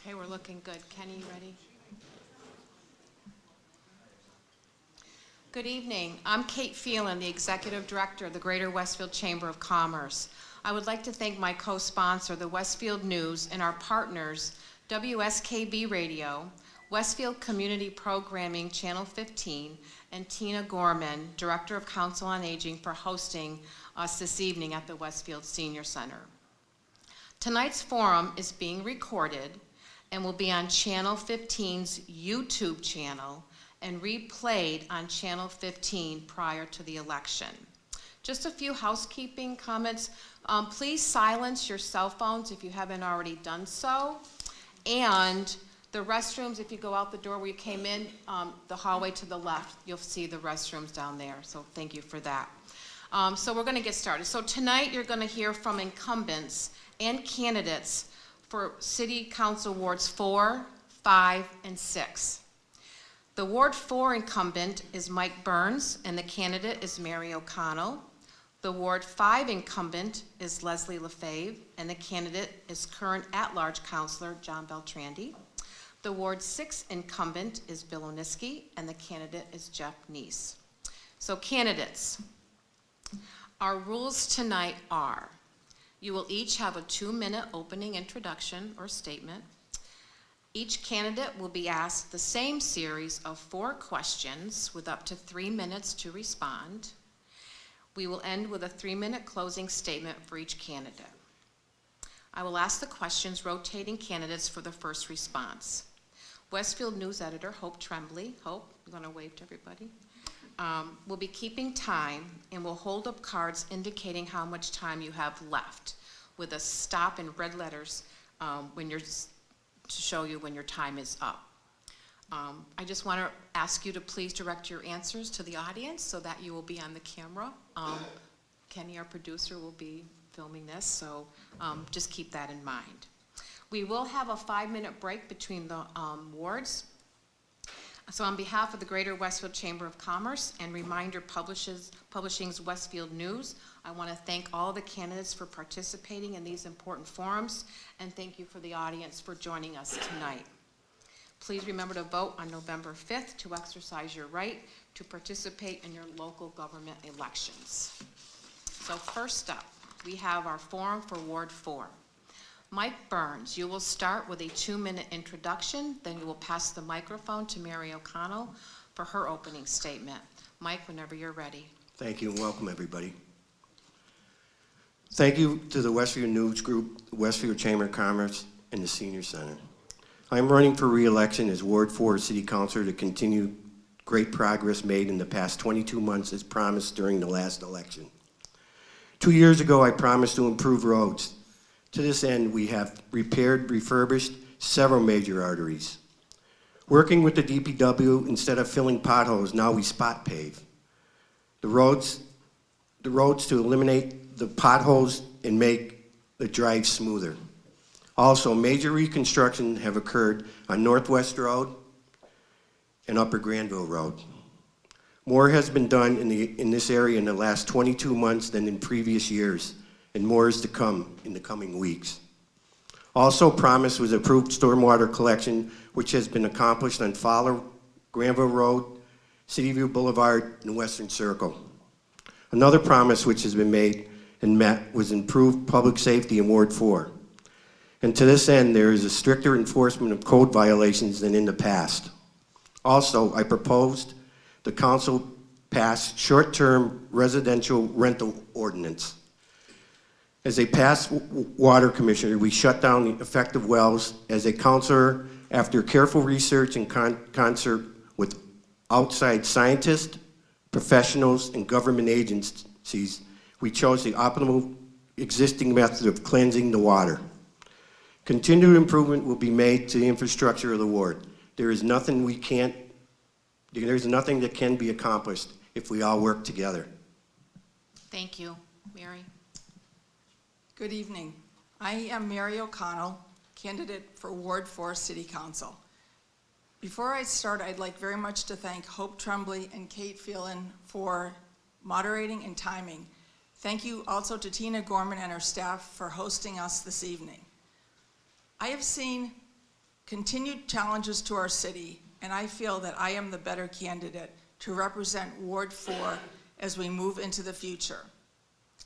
Okay, we're looking good. Kenny, you ready? Good evening. I'm Kate Phelan, the Executive Director of the Greater Westfield Chamber of Commerce. I would like to thank my co-sponsor, the Westfield News, and our partners, WSKB Radio, Westfield Community Programming Channel 15, and Tina Gorman, Director of Council on Aging, for hosting us this evening at the Westfield Senior Center. Tonight's forum is being recorded and will be on Channel 15's YouTube channel and replayed on Channel 15 prior to the election. Just a few housekeeping comments. Please silence your cell phones if you haven't already done so. And the restrooms, if you go out the door where you came in, the hallway to the left, you'll see the restrooms down there. So thank you for that. So we're going to get started. So tonight you're going to hear from incumbents and candidates for City Council Wards 4, 5, and 6. The Ward 4 incumbent is Mike Burns, and the candidate is Mary O'Connell. The Ward 5 incumbent is Leslie Lefebvre, and the candidate is current at-large councilor John Beltrandi. The Ward 6 incumbent is Bill Oniski, and the candidate is Jeff Neese. So candidates, our rules tonight are: you will each have a 2-minute opening introduction or statement. Each candidate will be asked the same series of 4 questions with up to 3 minutes to respond. We will end with a 3-minute closing statement for each candidate. I will ask the questions, rotating candidates for the first response. Westfield News Editor Hope Tremblay, Hope, you want to wave to everybody? Will be keeping time and will hold up cards indicating how much time you have left, with a stop in red letters to show you when your time is up. I just want to ask you to please direct your answers to the audience so that you will be on the camera. Kenny, our producer, will be filming this, so just keep that in mind. We will have a 5-minute break between the wards. So on behalf of the Greater Westfield Chamber of Commerce and Reminder Publishing's Westfield News, I want to thank all the candidates for participating in these important forums, and thank you for the audience for joining us tonight. Please remember to vote on November 5th to exercise your right to participate in your local government elections. So first up, we have our forum for Ward 4. Mike Burns, you will start with a 2-minute introduction, then you will pass the microphone to Mary O'Connell for her opening statement. Mike, whenever you're ready. Thank you and welcome everybody. Thank you to the Westfield News Group, the Westfield Chamber of Commerce, and the Senior Center. I'm running for re-election as Ward 4 City Councilor to continue great progress made in the past 22 months as promised during the last election. 2 years ago, I promised to improve roads. To this end, we have repaired, refurbished several major arteries. Working with the DPW, instead of filling potholes, now we spot pave. The roads to eliminate the potholes and make the drive smoother. Also, major reconstruction have occurred on Northwest Road and Upper Granville Road. More has been done in this area in the last 22 months than in previous years, and more is to come in the coming weeks. Also promised was approved stormwater collection, which has been accomplished on Fowler, Granville Road, Cityview Boulevard, and Western Circle. Another promise which has been made and met was improved public safety in Ward 4. And to this end, there is a stricter enforcement of code violations than in the past. Also, I proposed the council pass short-term residential rental ordinance. As a past water commissioner, we shut down the effective wells. As a councilor, after careful research and concert with outside scientists, professionals, and government agencies, we chose the optimal existing method of cleansing the water. Continued improvement will be made to the infrastructure of the ward. There's nothing that can be accomplished if we all work together. Thank you. Mary? Good evening. I am Mary O'Connell, candidate for Ward 4 City Council. Before I start, I'd like very much to thank Hope Tremblay and Kate Phelan for moderating and timing. Thank you also to Tina Gorman and her staff for hosting us this evening. I have seen continued challenges to our city, and I feel that I am the better candidate to represent Ward 4 as we move into the future.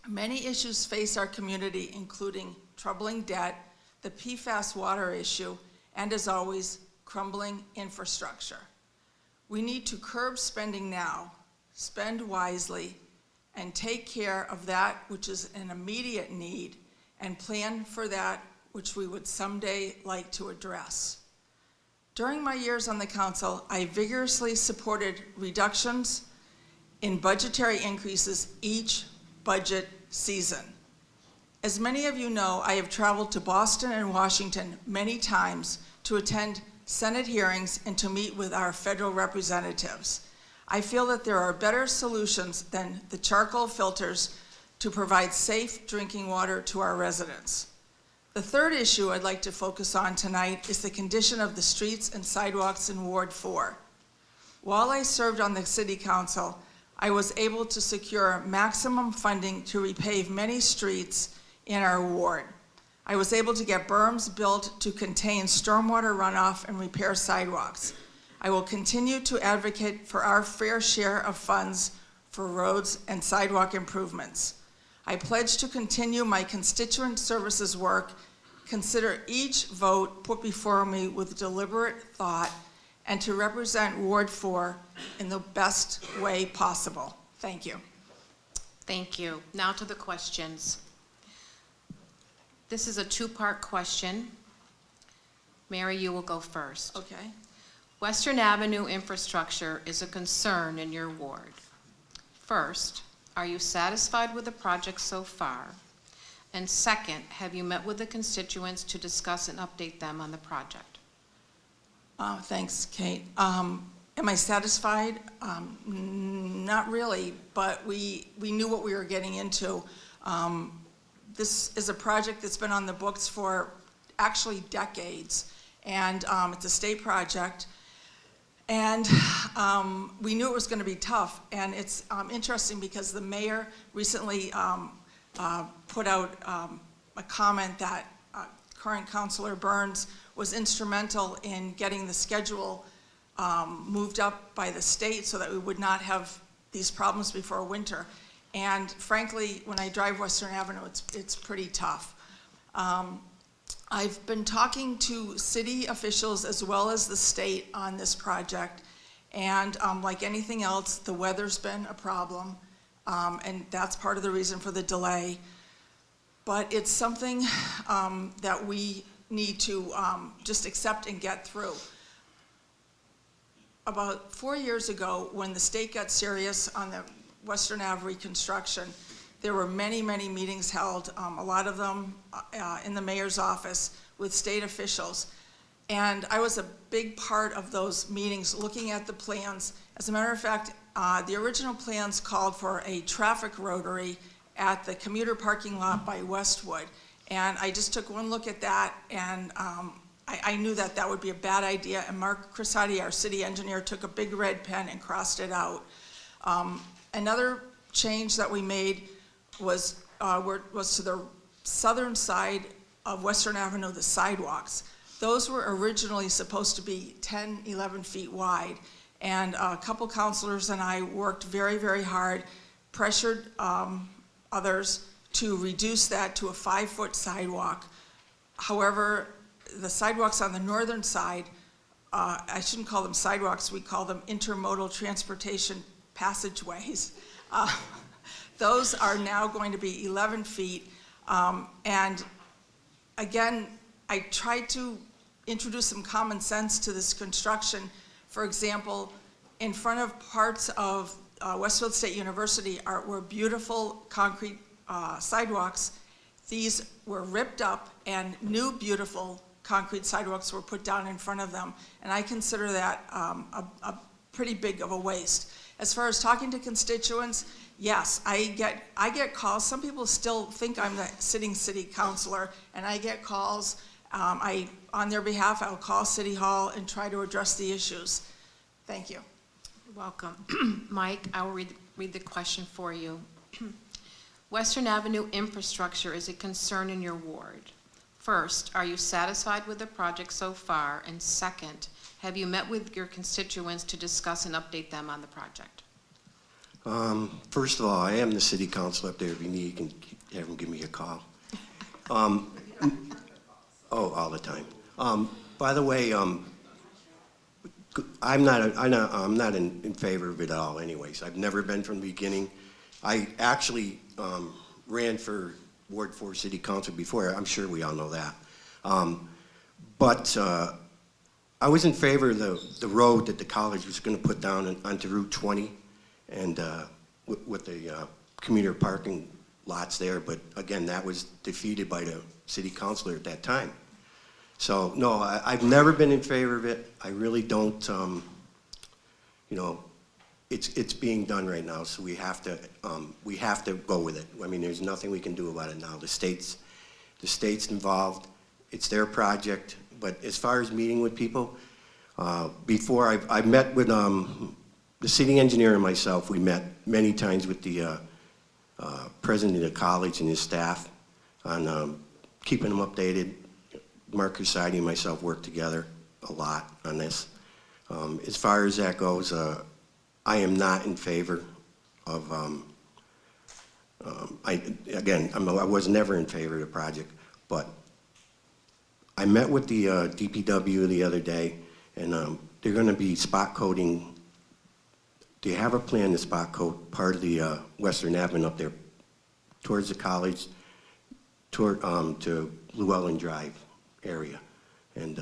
Many issues face our community, including troubling debt, the PFAS water issue, and as always, crumbling infrastructure. We need to curb spending now, spend wisely, and take care of that which is an immediate need, and plan for that which we would someday like to address. During my years on the council, I vigorously supported reductions in budgetary increases each budget season. As many of you know, I have traveled to Boston and Washington many times to attend Senate hearings and to meet with our federal representatives. I feel that there are better solutions than the charcoal filters to provide safe drinking water to our residents. The third issue I'd like to focus on tonight is the condition of the streets and sidewalks in Ward 4. While I served on the City Council, I was able to secure maximum funding to repave many streets in our ward. I was able to get berms built to contain stormwater runoff and repair sidewalks. I will continue to advocate for our fair share of funds for roads and sidewalk improvements. I pledge to continue my constituent services work, consider each vote put before me with deliberate thought, and to represent Ward 4 in the best way possible. Thank you. Thank you. Now to the questions. This is a two-part question. Mary, you will go first. Okay. Western Avenue infrastructure is a concern in your ward. First, are you satisfied with the project so far? And second, have you met with the constituents to discuss and update them on the project? Thanks, Kate. Am I satisfied? Not really, but we knew what we were getting into. This is a project that's been on the books for actually decades, and it's a state project. And we knew it was going to be tough, and it's interesting because the mayor recently put out a comment that current Councilor Burns was instrumental in getting the schedule moved up by the state so that we would not have these problems before winter. And frankly, when I drive Western Avenue, it's pretty tough. I've been talking to city officials as well as the state on this project, and like anything else, the weather's been a problem, and that's part of the reason for the delay. But it's something that we need to just accept and get through. About 4 years ago, when the state got serious on the Western Ave reconstruction, there were many, many meetings held, a lot of them in the mayor's office with state officials. And I was a big part of those meetings looking at the plans. As a matter of fact, the original plans called for a traffic rotary at the commuter parking lot by Westwood. And I just took one look at that, and I knew that that would be a bad idea. And Mark Crisati, our city engineer, took a big red pen and crossed it out. Another change that we made was to the southern side of Western Avenue, the sidewalks. Those were originally supposed to be 10, 11 feet wide. And a couple councilors and I worked very, very hard, pressured others to reduce that to a 5-foot sidewalk. However, the sidewalks on the northern side, I shouldn't call them sidewalks, we call them intermodal transportation passageways. Those are now going to be 11 feet. And again, I tried to introduce some common sense to this construction. For example, in front of parts of Westfield State University were beautiful concrete sidewalks. These were ripped up and new beautiful concrete sidewalks were put down in front of them. And I consider that a pretty big of a waste. As far as talking to constituents, yes, I get calls. Some people still think I'm the sitting city councilor, and I get calls. On their behalf, I'll call City Hall and try to address the issues. Thank you. You're welcome. Mike, I will read the question for you. Western Avenue infrastructure is a concern in your ward. First, are you satisfied with the project so far? And second, have you met with your constituents to discuss and update them on the project? First of all, I am the city council up there. If you need, you can have them give me a call. All the time. By the way, I'm not in favor of it at all anyways. I've never been from the beginning. I actually ran for Ward 4 City Council before. I'm sure we all know that. But I was in favor of the road that the college was going to put down onto Route 20 and with the commuter parking lots there. But again, that was defeated by the city councilor at that time. So no, I've never been in favor of it. I really don't. You know, it's being done right now, so we have to go with it. I mean, there's nothing we can do about it now. The state's involved. It's their project. But as far as meeting with people, before I've met with the city engineer and myself. We met many times with the president of the college and his staff on keeping them updated. Mark Cusati and myself work together a lot on this. As far as that goes, I am not in favor of, I was never in favor of the project, but I met with the DPW the other day, and they're going to be spot coating. They have a plan to spot coat part of the Western Avenue up there towards the college, toward to Llewellyn Drive area. And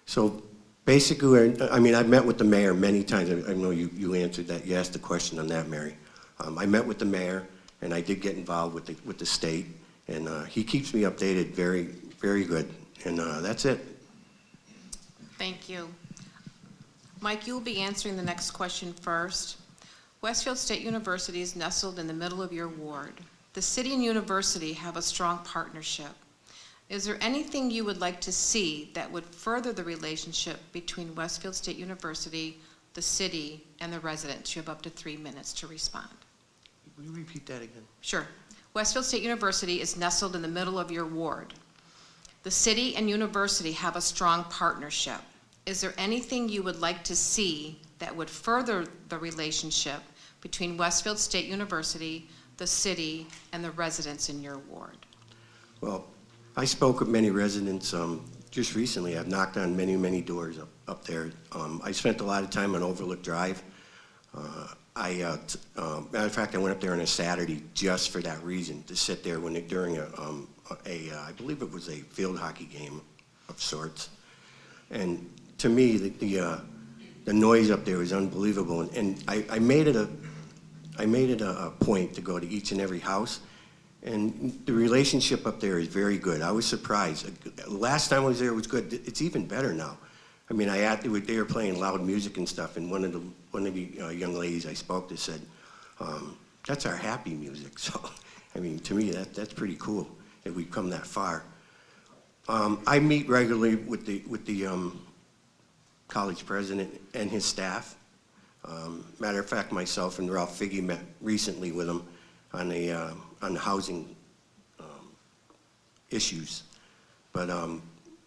so basically, I mean, I've met with the mayor many times. I know you answered that. You asked the question on that, Mary. I met with the mayor, and I did get involved with the state, and he keeps me updated very, very good. And that's it. Thank you. Mike, you will be answering the next question first. Westfield State University is nestled in the middle of your ward. The city and university have a strong partnership. Is there anything you would like to see that would further the relationship between Westfield State University, the city, and the residents? You have up to 3 minutes to respond. Will you repeat that again? Sure. Westfield State University is nestled in the middle of your ward. The city and university have a strong partnership. Is there anything you would like to see that would further the relationship between Westfield State University, the city, and the residents in your ward? Well, I spoke with many residents just recently. I've knocked on many, many doors up there. I spent a lot of time on Overlook Drive. Matter of fact, I went up there on a Saturday just for that reason, to sit there during I believe it was a field hockey game of sorts. And to me, the noise up there was unbelievable. And I made it a point to go to each and every house. And the relationship up there is very good. I was surprised. Last time I was there, it was good. It's even better now. I mean, they were playing loud music and stuff, and one of the young ladies I spoke to said, "That's our happy music." So, I mean, to me, that's pretty cool that we've come that far. I meet regularly with the college president and his staff. Matter of fact, myself and Ralph Figge met recently with him on the housing issues. But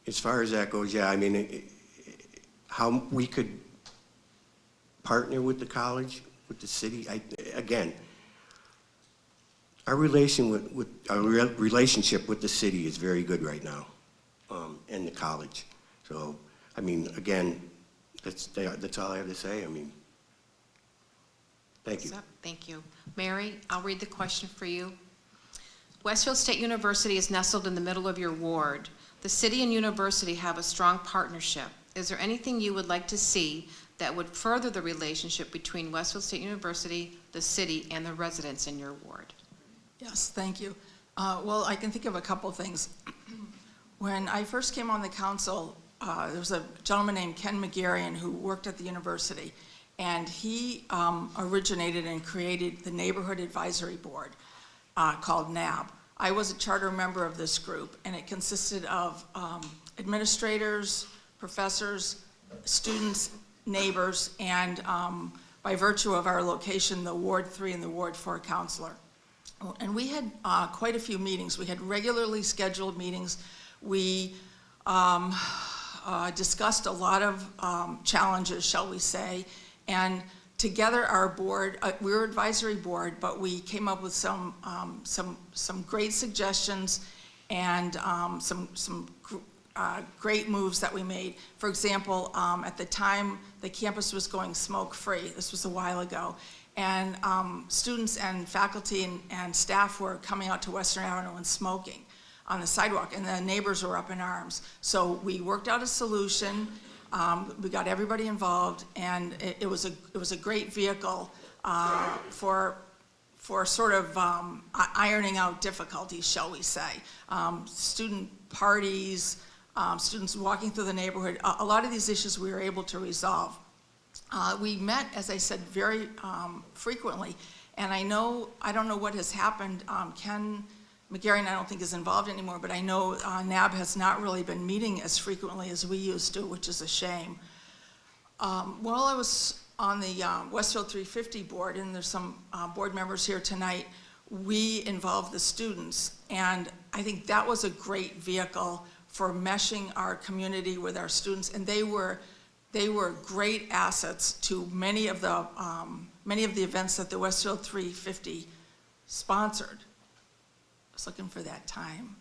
as far as that goes, yeah, I mean, how we could partner with the college, with the city, again, our relationship with the city is very good right now, and the college. So, I mean, again, that's all I have to say. I mean, thank you. Thank you. Mary, I'll read the question for you. Westfield State University is nestled in the middle of your ward. The city and university have a strong partnership. Is there anything you would like to see that would further the relationship between Westfield State University, the city, and the residents in your ward? Yes, thank you. Well, I can think of a couple things. When I first came on the council, there was a gentleman named Ken McGarrion who worked at the university, and he originated and created the Neighborhood Advisory Board called NAB. I was a charter member of this group, and it consisted of administrators, professors, students, neighbors, and by virtue of our location, the Ward 3 and the Ward 4 counselor. And we had quite a few meetings. We had regularly scheduled meetings. We discussed a lot of challenges, shall we say, and together our board, we were advisory board, but we came up with some great suggestions and some great moves that we made. For example, at the time the campus was going smoke-free, this was a while ago, and students and faculty and staff were coming out to Western Avenue and smoking on the sidewalk, and the neighbors were up in arms. So we worked out a solution. We got everybody involved, and it was a great vehicle for sort of ironing out difficulties, shall we say. Student parties, students walking through the neighborhood, a lot of these issues we were able to resolve. We met, as I said, very frequently, and I don't know what has happened. Ken McGarry, I don't think, is involved anymore, but I know NAB has not really been meeting as frequently as we used to, which is a shame. While I was on the Westfield 350 board, and there's some board members here tonight, we involved the students, and I think that was a great vehicle for meshing our community with our students, and they were great assets to many of the events that the Westfield 350 sponsored. I was looking for that time.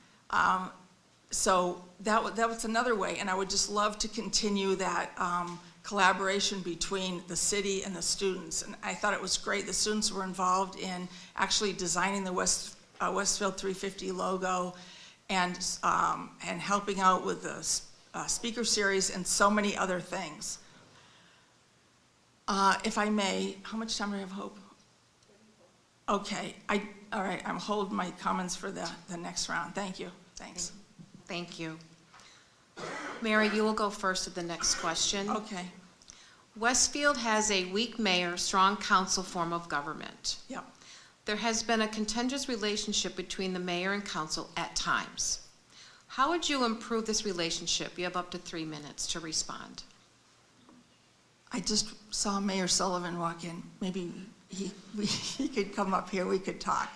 So that was another way, and I would just love to continue that collaboration between the city and the students. And I thought it was great. The students were involved in actually designing the Westfield 350 logo and helping out with the speaker series and so many other things. If I may, how much time do I have, Hope? Okay, all right, I'm holding my comments for the next round. Thank you. Thanks. Thank you. Mary, you will go first with the next question. Okay. Westfield has a weak mayor, strong council form of government. Yep. There has been a contentious relationship between the mayor and council at times. How would you improve this relationship? You have up to 3 minutes to respond. I just saw Mayor Sullivan walk in. Maybe he could come up here, we could talk.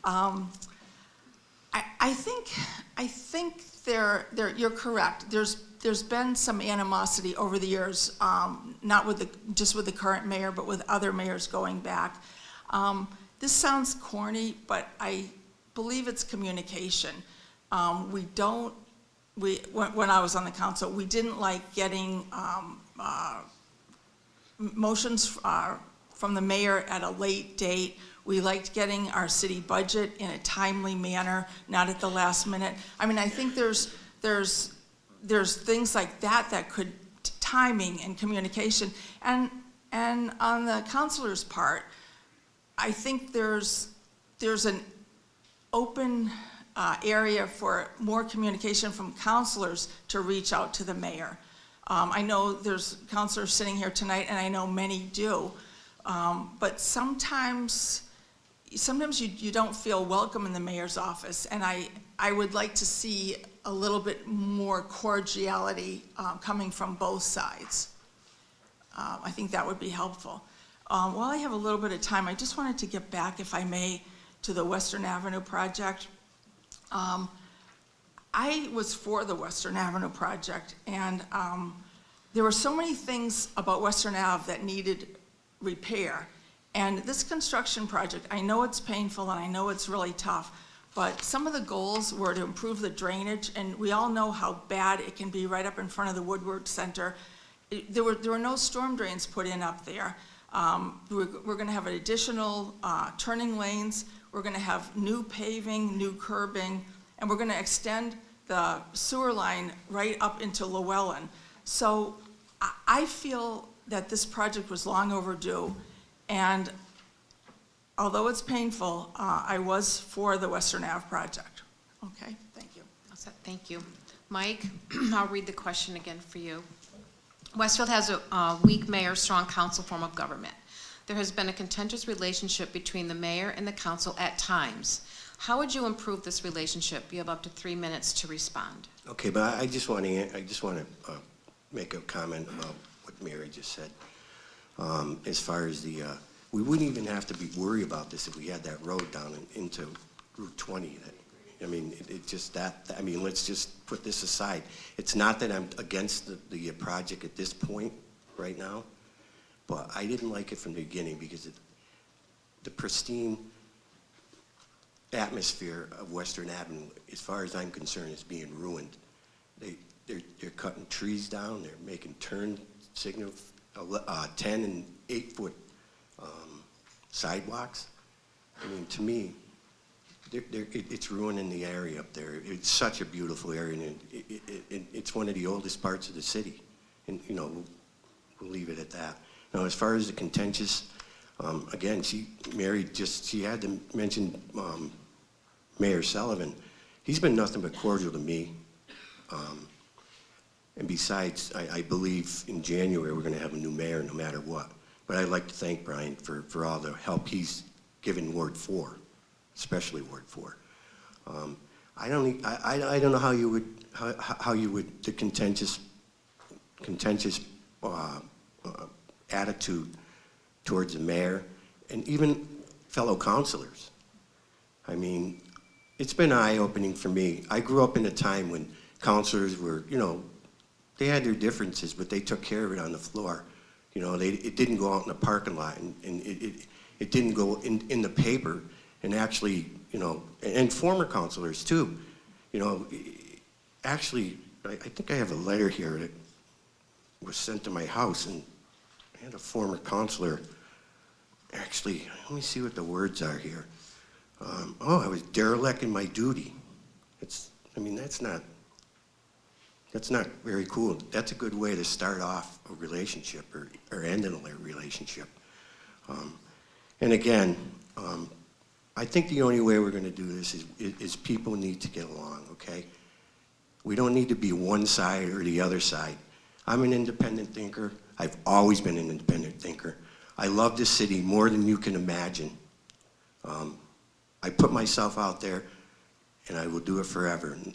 I think you're correct. There's been some animosity over the years, not just with the current mayor, but with other mayors going back. This sounds corny, but I believe it's communication. When I was on the council, we didn't like getting motions from the mayor at a late date. We liked getting our city budget in a timely manner, not at the last minute. I mean, I think there's things like that could, timing and communication. And on the councilor's part, I think there's an open area for more communication from councilors to reach out to the mayor. I know there's councilors sitting here tonight, and I know many do, but sometimes you don't feel welcome in the mayor's office, and I would like to see a little bit more cordiality coming from both sides. I think that would be helpful. While I have a little bit of time, I just wanted to get back, if I may, to the Western Avenue project. I was for the Western Avenue project, and there were so many things about Western Ave that needed repair. And this construction project, I know it's painful and I know it's really tough, but some of the goals were to improve the drainage, and we all know how bad it can be right up in front of the Woodward Center. There were no storm drains put in up there. We're gonna have additional turning lanes. We're gonna have new paving, new curbing, and we're gonna extend the sewer line right up into Llewellyn. So I feel that this project was long overdue, and although it's painful, I was for the Western Ave project. Okay, thank you. Thank you. Mike, I'll read the question again for you. Westfield has a weak mayor, strong council form of government. There has been a contentious relationship between the mayor and the council at times. How would you improve this relationship? You have up to 3 minutes to respond. Okay, but I just want to make a comment about what Mary just said. As far as the we wouldn't even have to be worried about this if we had that road down into Route 20. I mean, it just that, I mean, let's just put this aside. It's not that I'm against the project at this point right now, but I didn't like it from the beginning because the pristine atmosphere of Western Avenue, as far as I'm concerned, is being ruined. They're cutting trees down, they're making turn signals, 10 and 8 foot sidewalks. I mean, to me, it's ruining the area up there. It's such a beautiful area, and it's one of the oldest parts of the city. And, you know, we'll leave it at that. Now, as far as the contentious, again, she had to mention Mayor Sullivan. He's been nothing but cordial to me. And besides, I believe in January we're going to have a new mayor no matter what. But I'd like to thank Brian for all the help he's given Ward 4, especially Ward 4. I don't know how you would the contentious attitude towards the mayor and even fellow councilors. I mean, it's been eye-opening for me. I grew up in a time when councilors were, you know, they had their differences, but they took care of it on the floor. You know, it didn't go out in the parking lot, and it didn't go in the paper, and actually, you know, and former councilors too. You know, actually, I think I have a letter here that was sent to my house, and I had a former councilor, actually, let me see what the words are here. I was derelict in my duty. I mean, that's not very cool. That's a good way to start off a relationship or end a relationship. And again, I think the only way we're going to do this is people need to get along, okay? We don't need to be one side or the other side. I'm an independent thinker. I've always been an independent thinker. I love this city more than you can imagine. I put myself out there, and I will do it forever. And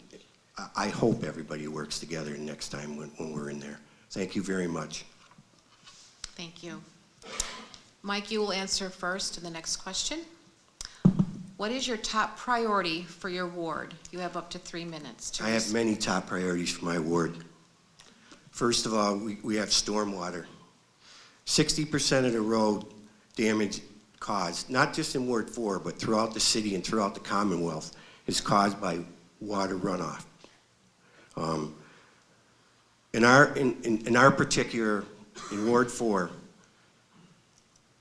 I hope everybody works together next time when we're in there. Thank you very much. Thank you. Mike, you will answer first to the next question. What is your top priority for your ward? You have up to 3 minutes to I have many top priorities for my ward. First of all, we have stormwater. 60% of the road damage caused, not just in Ward 4, but throughout the city and throughout the Commonwealth, is caused by water runoff. In our particular, in Ward 4,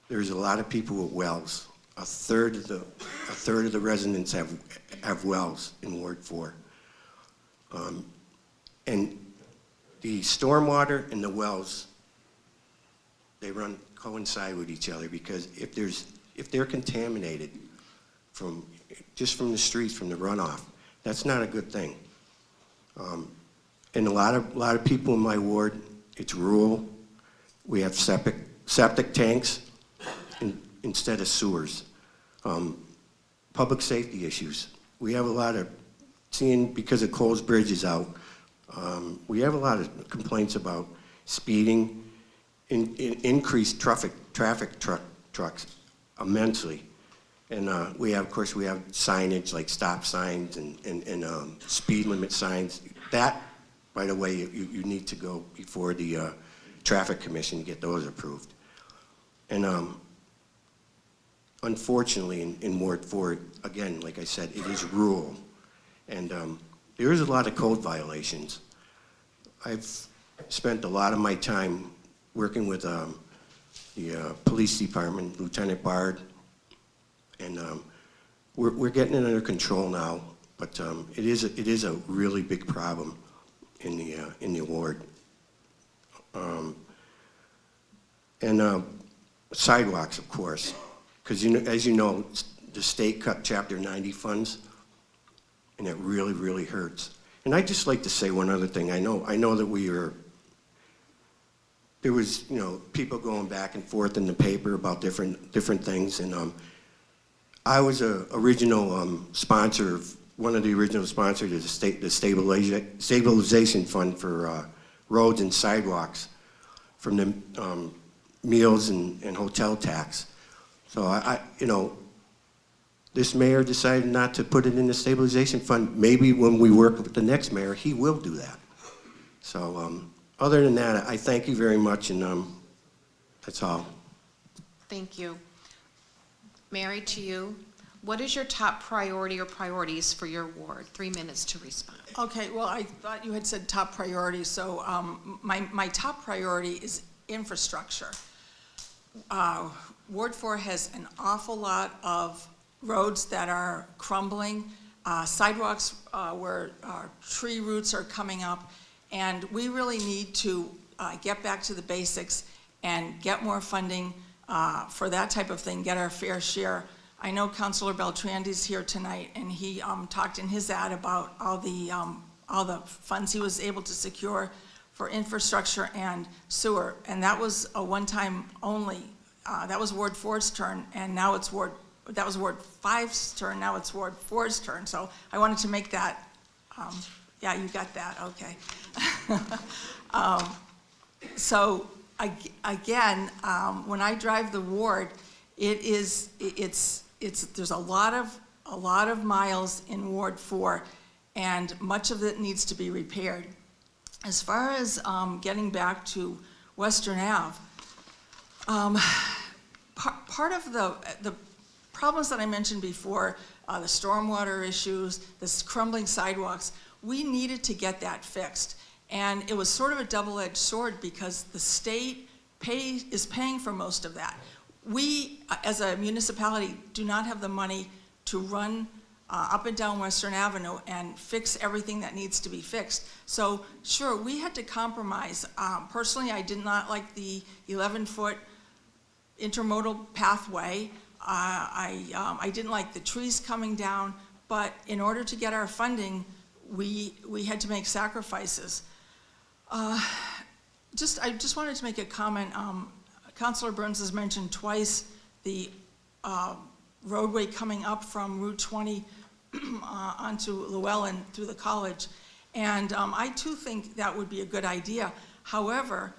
there's a lot of people with wells. A third of the residents have wells in Ward 4. And the stormwater and the wells, they coincide with each other, because if they're contaminated just from the streets, from the runoff, that's not a good thing. And a lot of people in my ward, it's rural. We have septic tanks instead of sewers. Public safety issues. We have a lot of, because of Coles Bridge is out, we have a lot of complaints about speeding, increased traffic trucks immensely. And of course, we have signage like stop signs and speed limit signs. That, by the way, you need to go before the Traffic Commission to get those approved. And unfortunately, in Ward 4, again, like I said, it is rural. And there is a lot of code violations. I've spent a lot of my time working with the police department, Lieutenant Bard, and we're getting it under control now. But it is a really big problem in the ward. And sidewalks, of course, because as you know, the state cut Chapter 90 funds, and it really, really hurts. And I'd just like to say one other thing. I know that there was, you know, people going back and forth in the paper about different things, and I was a original sponsor of one of the original sponsors of the stabilization fund for roads and sidewalks from the meals and hotel tax. So this mayor decided not to put it in the stabilization fund. Maybe when we work with the next mayor, he will do that. So other than that, I thank you very much, and that's all. Thank you. Mary, to you. What is your top priority or priorities for your ward? 3 minutes to respond. Okay, well, I thought you had said top priority, so my top priority is infrastructure. Ward 4 has an awful lot of roads that are crumbling, sidewalks where tree roots are coming up, and we really need to get back to the basics and get more funding for that type of thing, get our fair share. I know Councilor Beltrandi's here tonight, and he talked in his ad about all the funds he was able to secure for infrastructure and sewer, and that was a one-time only. That was Ward 4's turn, and now it's that was Ward 5's turn, now it's Ward 4's turn. So I wanted to make that, yeah, you got that, okay. So again, when I drive the ward, there's a lot of miles in Ward 4, and much of it needs to be repaired. As far as getting back to Western Ave, part of the problems that I mentioned before, the stormwater issues, the crumbling sidewalks, we needed to get that fixed. And it was sort of a double-edged sword because the state is paying for most of that. We, as a municipality, do not have the money to run up and down Western Avenue and fix everything that needs to be fixed. So sure, we had to compromise. Personally, I did not like the 11-foot intermodal pathway. I didn't like the trees coming down, but in order to get our funding, we had to make sacrifices. I just wanted to make a comment. Councilor Burns has mentioned twice the roadway coming up from Route 20 onto Llewellyn through the college. And I too think that would be a good idea. However,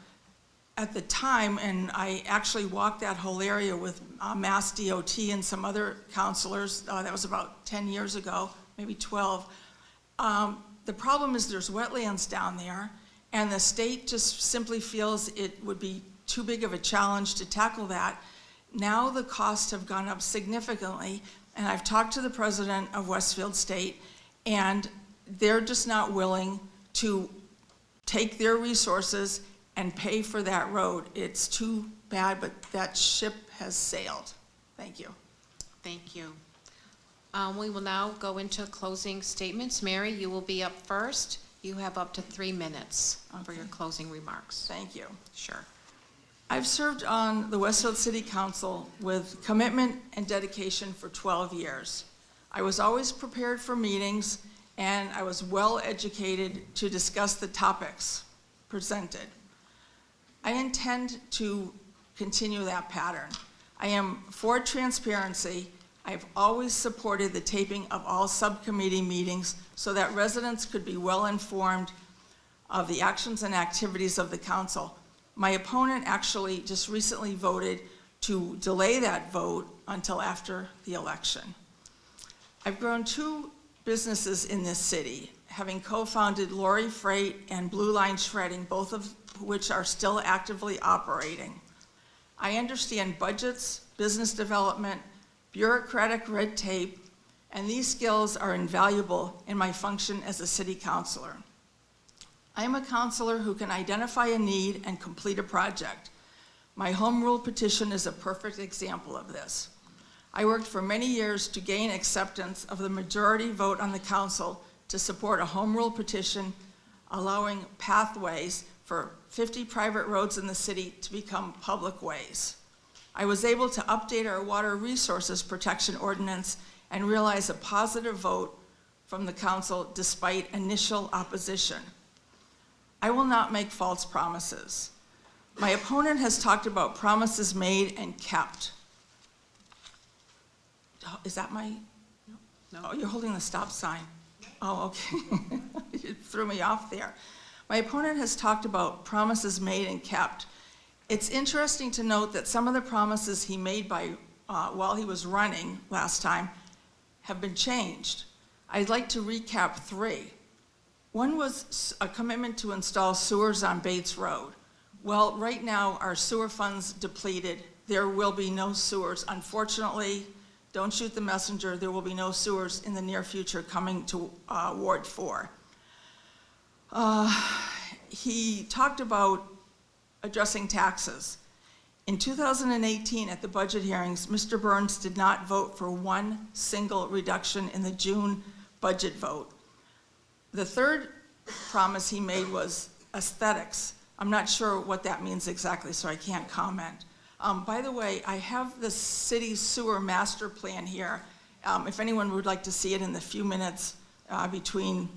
at the time, and I actually walked that whole area with Mass DOT and some other counselors, that was about 10 years ago, maybe 12. The problem is there's wetlands down there, and the state just simply feels it would be too big of a challenge to tackle that. Now the costs have gone up significantly, and I've talked to the president of Westfield State, and they're just not willing to take their resources and pay for that road. It's too bad, but that ship has sailed. Thank you. Thank you. We will now go into closing statements. Mary, you will be up first. You have up to 3 minutes for your closing remarks. Thank you. Sure. I've served on the Westfield City Council with commitment and dedication for 12 years. I was always prepared for meetings, and I was well educated to discuss the topics presented. I intend to continue that pattern. I am for transparency. I've always supported the taping of all subcommittee meetings so that residents could be well informed of the actions and activities of the council. My opponent actually just recently voted to delay that vote until after the election. I've grown 2 businesses in this city, having co-founded Lorry Freight and Blue Line Shredding, both of which are still actively operating. I understand budgets, business development, bureaucratic red tape, and these skills are invaluable in my function as a city councilor. I am a councilor who can identify a need and complete a project. My home rule petition is a perfect example of this. I worked for many years to gain acceptance of the majority vote on the council to support a home rule petition allowing pathways for 50 private roads in the city to become public ways. I was able to update our water resources protection ordinance and realize a positive vote from the council despite initial opposition. I will not make false promises. My opponent has talked about promises made and kept. Is that my? No. Oh, you're holding the stop sign. Oh, okay. You threw me off there. My opponent has talked about promises made and kept. It's interesting to note that some of the promises he made by while he was running last time have been changed. I'd like to recap 3. One was a commitment to install sewers on Bates Road. Well, right now, our sewer fund's depleted. There will be no sewers. Unfortunately, don't shoot the messenger, there will be no sewers in the near future coming to Ward 4. He talked about addressing taxes. In 2018, at the budget hearings, Mr. Burns did not vote for one single reduction in the June budget vote. The third promise he made was aesthetics. I'm not sure what that means exactly, so I can't comment. By the way, I have the city sewer master plan here. If anyone would like to see it in the few minutes between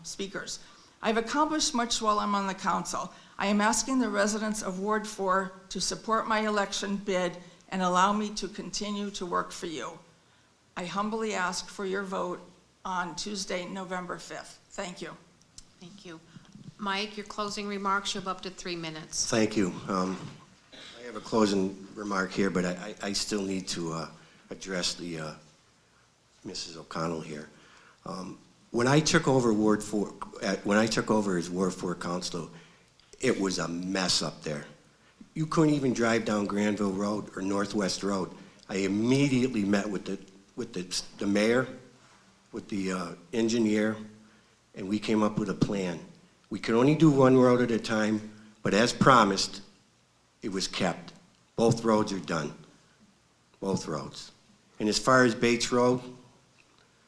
speakers. I've accomplished much while I'm on the council. I am asking the residents of Ward 4 to support my election bid and allow me to continue to work for you. I humbly ask for your vote on Tuesday, November 5th. Thank you. Thank you. Mike, your closing remarks, you have up to 3 minutes. Thank you. I have a closing remark here, but I still need to address the Mrs. O'Connell here. When I took over Ward 4, when I took over as Ward 4 councilor, it was a mess up there. You couldn't even drive down Granville Road or Northwest Road. I immediately met with the mayor, with the engineer, and we came up with a plan. We could only do one road at a time, but as promised, it was kept. Both roads are done, both roads. And as far as Bates Road,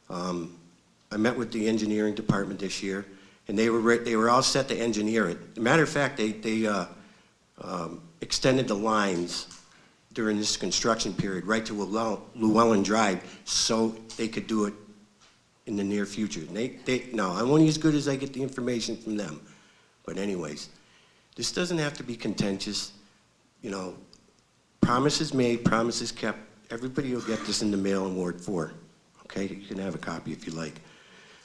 I met with the engineering department this year, and they were all set to engineer it. As a matter of fact, they extended the lines during this construction period right to Llewellyn Drive so they could do it in the near future. And no, I'm only as good as I get the information from them. But anyways, this doesn't have to be contentious. You know, promises made, promises kept. Everybody will get this in the mail in Ward 4. Okay, you can have a copy if you like.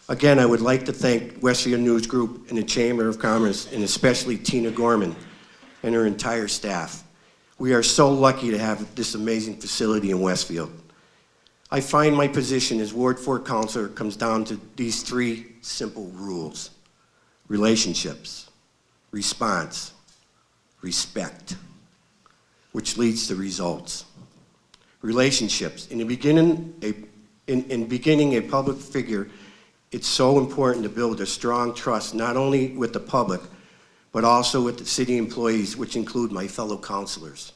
Again, I would like to thank Westfield News Group and the Chamber of Commerce, and especially Tina Gorman and her entire staff. We are so lucky to have this amazing facility in Westfield. I find my position as Ward 4 councilor comes down to these 3 simple rules: relationships, response, respect, which leads to results. Relationships. In beginning a public figure, it's so important to build a strong trust, not only with the public, but also with the city employees, which include my fellow councilors.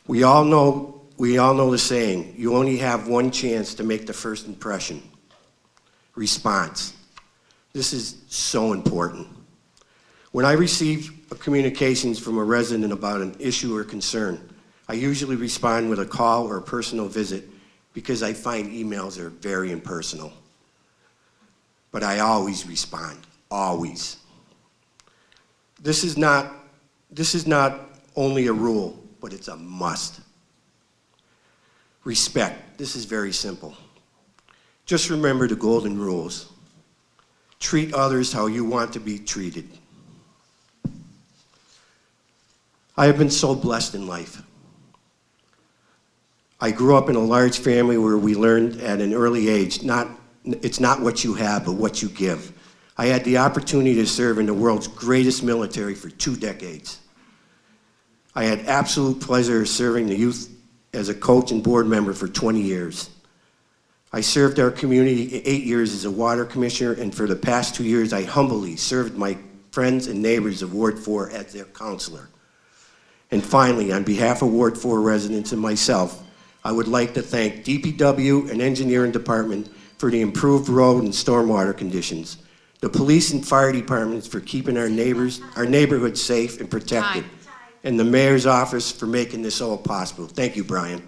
We all know the saying, you only have one chance to make the first impression. Response. This is so important. When I receive communications from a resident about an issue or concern, I usually respond with a call or a personal visit because I find emails are very impersonal. But I always respond, always. This is not only a rule, but it's a must. Respect. This is very simple. Just remember the golden rules. Treat others how you want to be treated. I have been so blessed in life. I grew up in a large family where we learned at an early age, it's not what you have, but what you give. I had the opportunity to serve in the world's greatest military for 2 decades. I had absolute pleasure of serving the youth as a coach and board member for 20 years. I served our community 8 years as a water commissioner, and for the past 2 years, I humbly served my friends and neighbors of Ward 4 as their counselor. And finally, on behalf of Ward 4 residents and myself, I would like to thank DPW and Engineering Department for the improved road and stormwater conditions, the police and fire departments for keeping our neighborhood safe and protected, and the mayor's office for making this all possible. Thank you, Brian.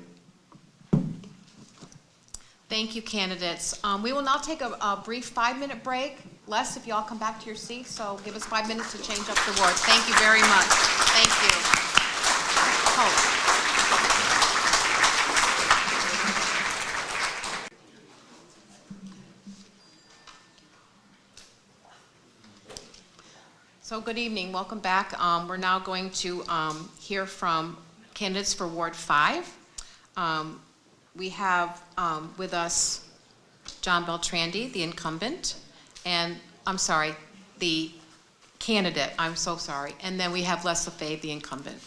Thank you, candidates. We will now take a brief 5-minute break. Les, if you all come back to your seats, so give us 5 minutes to change up the wards. Thank you very much. Thank you. Oh. So good evening, welcome back. We're now going to hear from candidates for Ward 5. We have with us John Beltrandi, the incumbent, and the candidate, I'm so sorry. And then we have Les Lefebvre, the incumbent.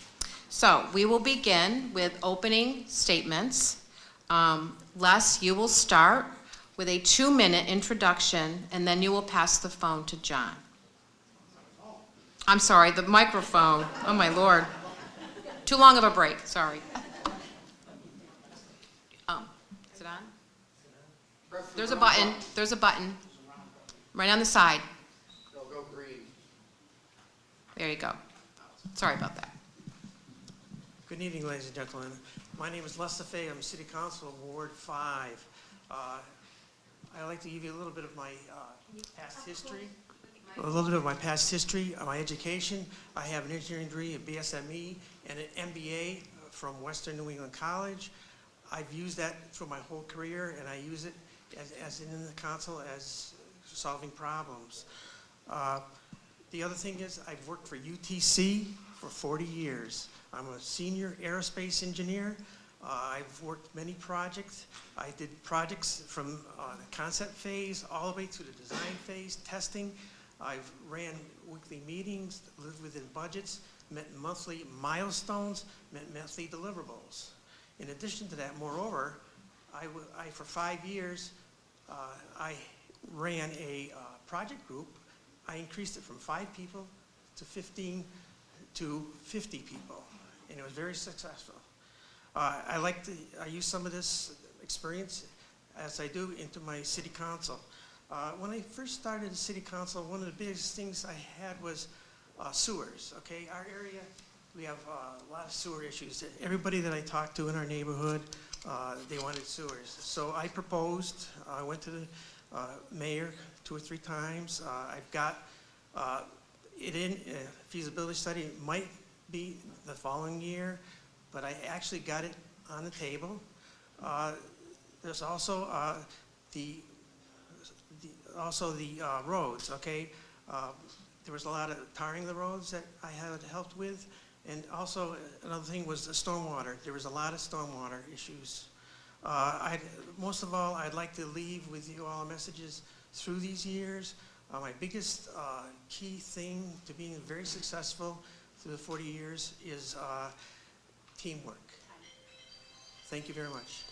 So we will begin with opening statements. Les, you will start with a 2-minute introduction, and then you will pass the phone to John. I'm sorry, the microphone. Oh, my Lord. Too long of a break, sorry. Is it on? There's a button. There's a button. Right on the side. No, go green. There you go. Sorry about that. Good evening, ladies and gentlemen. My name is Les Lefebvre. I'm City Council of Ward 5. I'd like to give you a little bit of my past history. My education. I have an engineering degree, a BSME, and an MBA from Western New England College. I've used that for my whole career, and I use it as in the council as solving problems. The other thing is I've worked for UTC for 40 years. I'm a senior aerospace engineer. I've worked many projects. I did projects from the concept phase all the way to the design phase, testing. I've ran weekly meetings, lived within budgets, met monthly milestones, met monthly deliverables. In addition to that, moreover, I for 5 years, I ran a project group. I increased it from 5 people to 15 to 50 people, and it was very successful. I use some of this experience as I do into my city council. When I first started the city council, one of the biggest things I had was sewers, okay? Our area, we have a lot of sewer issues. Everybody that I talked to in our neighborhood, they wanted sewers. So I proposed, I went to the mayor 2 or 3 times. I've got it in feasibility study. It might be the following year, but I actually got it on the table. There's also the roads, okay? There was a lot of tarring the roads that I had helped with, and also another thing was the stormwater. There was a lot of stormwater issues. Most of all, I'd like to leave with you all messages through these years. My biggest key thing to being very successful through the 40 years is teamwork. Thank you very much.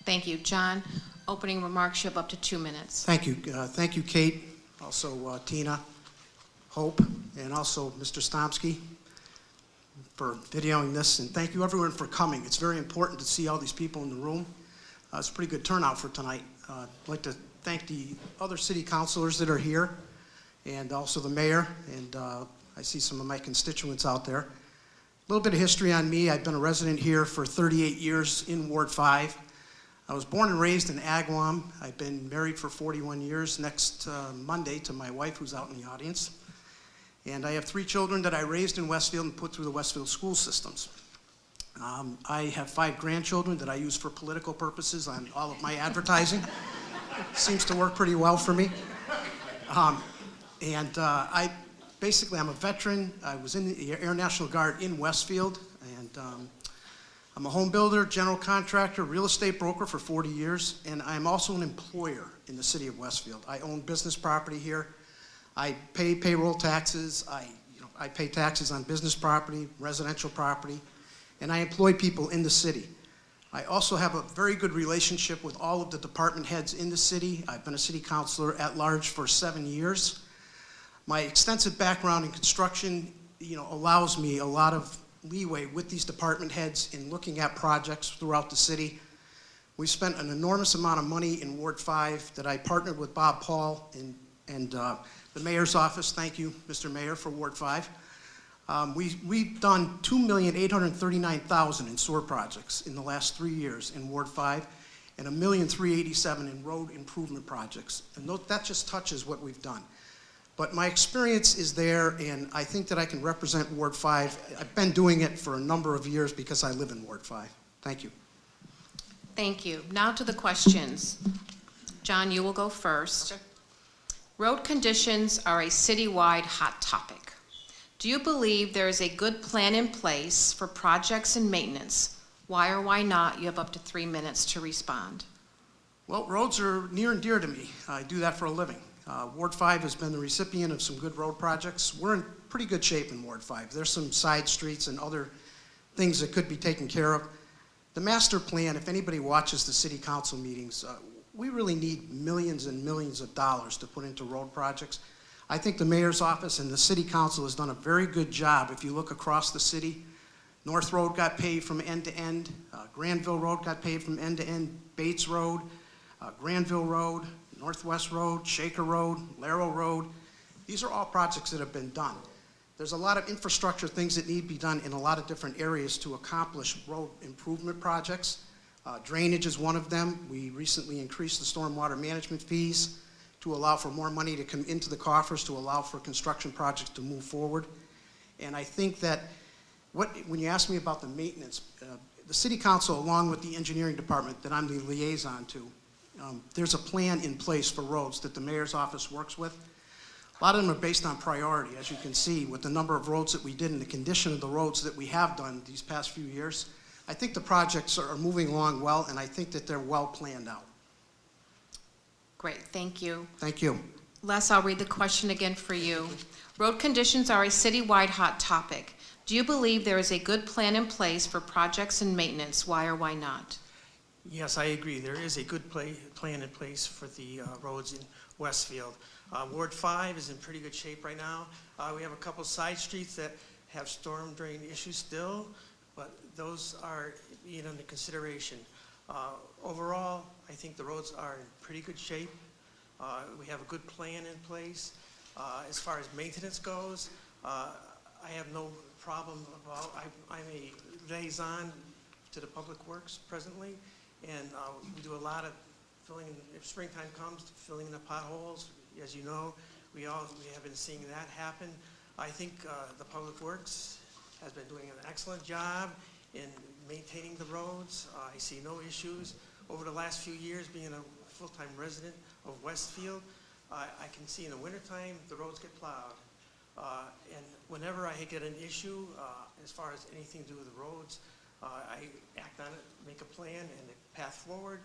Thank you. John, opening remarks, you have up to 2 minutes. Thank you. Thank you, Kate, also Tina, Hope, and also Mr. Stomsky for videoing this. And thank you, everyone, for coming. It's very important to see all these people in the room. It's a pretty good turnout for tonight. I'd like to thank the other city councilors that are here, and also the mayor, and I see some of my constituents out there. A little bit of history on me. I've been a resident here for 38 years in Ward 5. I was born and raised in Agawam. I've been married for 41 years next Monday to my wife, who's out in the audience. And I have 3 children that I raised in Westfield and put through the Westfield school systems. I have 5 grandchildren that I use for political purposes on all of my advertising. Seems to work pretty well for me. I'm a veteran. I was in the Air National Guard in Westfield, and I'm a home builder, general contractor, real estate broker for 40 years, and I'm also an employer in the city of Westfield. I own business property here. I pay payroll taxes. I pay taxes on business property, residential property, and I employ people in the city. I also have a very good relationship with all of the department heads in the city. I've been a city councilor at large for 7 years. My extensive background in construction, allows me a lot of leeway with these department heads in looking at projects throughout the city. We spent an enormous amount of money in Ward 5 that I partnered with Bob Paul and the mayor's office. Thank you, Mr. Mayor, for Ward 5. We've done $2,839,000 in sewer projects in the last 3 years in Ward 5, and $1,387,000 in road improvement projects. And that just touches what we've done. But my experience is there, and I think that I can represent Ward 5. I've been doing it for a number of years because I live in Ward 5. Thank you. Thank you. Now to the questions. John, you will go first. Okay. Road conditions are a citywide hot topic. Do you believe there is a good plan in place for projects and maintenance? Why or why not? You have up to 3 minutes to respond. Well, roads are near and dear to me. I do that for a living. Ward 5 has been the recipient of some good road projects. We're in pretty good shape in Ward 5. There's some side streets and other things that could be taken care of. The master plan, if anybody watches the city council meetings, we really need millions and millions of dollars to put into road projects. I think the mayor's office and the city council has done a very good job. If you look across the city, North Road got paved from end to end, Granville Road got paved from end to end, Bates Road, Granville Road, Northwest Road, Shaker Road, Larrow Road. These are all projects that have been done. There's a lot of infrastructure things that need to be done in a lot of different areas to accomplish road improvement projects. Drainage is one of them. We recently increased the stormwater management fees to allow for more money to come into the coffers to allow for construction projects to move forward. And I think that when you ask me about the maintenance, the city council, along with the engineering department that I'm the liaison to, there's a plan in place for roads that the mayor's office works with. A lot of them are based on priority, as you can see, with the number of roads that we did and the condition of the roads that we have done these past few years. I think the projects are moving along well, and I think that they're well planned out. Great, thank you. Thank you. Les, I'll read the question again for you. Road conditions are a citywide hot topic. Do you believe there is a good plan in place for projects and maintenance? Why or why not? Yes, I agree. There is a good plan in place for the roads in Westfield. Ward 5 is in pretty good shape right now. We have a couple side streets that have storm drain issues still, but those are being under consideration. Overall, I think the roads are in pretty good shape. We have a good plan in place. As far as maintenance goes, I have no problem about, I'm a liaison to the Public Works presently, and we do a lot of filling, if springtime comes, filling in the potholes. As you know, we have been seeing that happen. I think the Public Works has been doing an excellent job in maintaining the roads. I see no issues. Over the last few years, being a full-time resident of Westfield, I can see in the wintertime, the roads get plowed. And whenever I get an issue, as far as anything to do with the roads, I act on it, make a plan, and a path forward.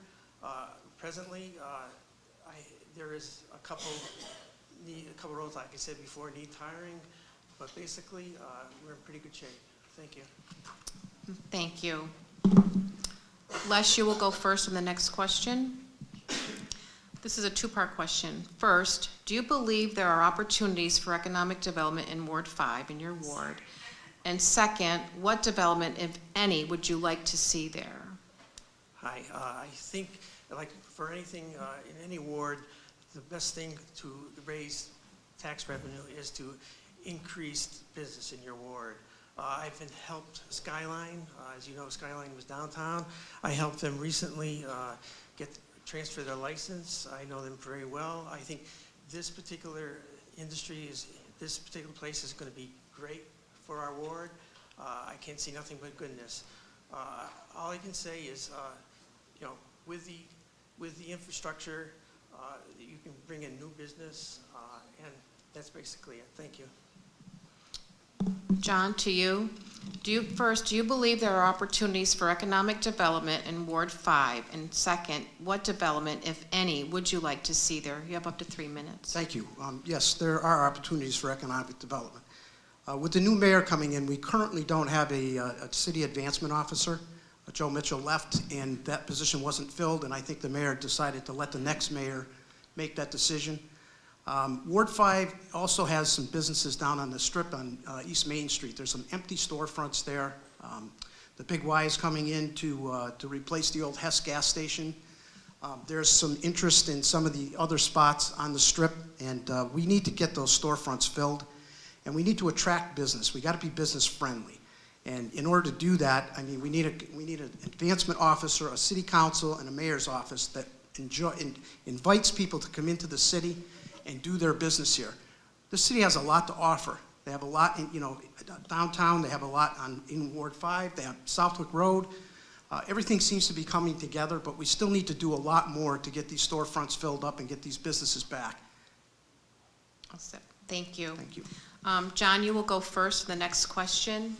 Presently, there is a couple roads, like I said before, need tiring, but basically, we're in pretty good shape. Thank you. Thank you. Les, you will go first on the next question. This is a two-part question. First, do you believe there are opportunities for economic development in Ward 5, in your ward? And second, what development, if any, would you like to see there? Hi, I think, like for anything in any ward, the best thing to raise tax revenue is to increase business in your ward. I've been helped Skyline. As you know, Skyline was downtown. I helped them recently transfer their license. I know them very well. I think this particular this particular place is going to be great for our ward. I can't see nothing but goodness. All I can say is, you know, with the infrastructure, you can bring in new business, and that's basically it. Thank you. John, to you. Do you believe there are opportunities for economic development in Ward 5? And second, what development, if any, would you like to see there? You have up to 3 minutes. Thank you. Yes, there are opportunities for economic development. With the new mayor coming in, we currently don't have a city advancement officer. Joe Mitchell left, and that position wasn't filled, and I think the mayor decided to let the next mayor make that decision. Ward 5 also has some businesses down on the strip on East Main Street. There's some empty storefronts there. The Big Y is coming in to replace the old Hess gas station. There's some interest in some of the other spots on the strip, and we need to get those storefronts filled, and we need to attract business. We got to be business friendly. And in order to do that, I mean, we need an advancement officer, a city council, and a mayor's office that invites people to come into the city and do their business here. The city has a lot to offer. They have a lot in, downtown. They have a lot in Ward 5. They have Southwick Road. Everything seems to be coming together, but we still need to do a lot more to get these storefronts filled up and get these businesses back. Thank you. Thank you. John, you will go first for the next question.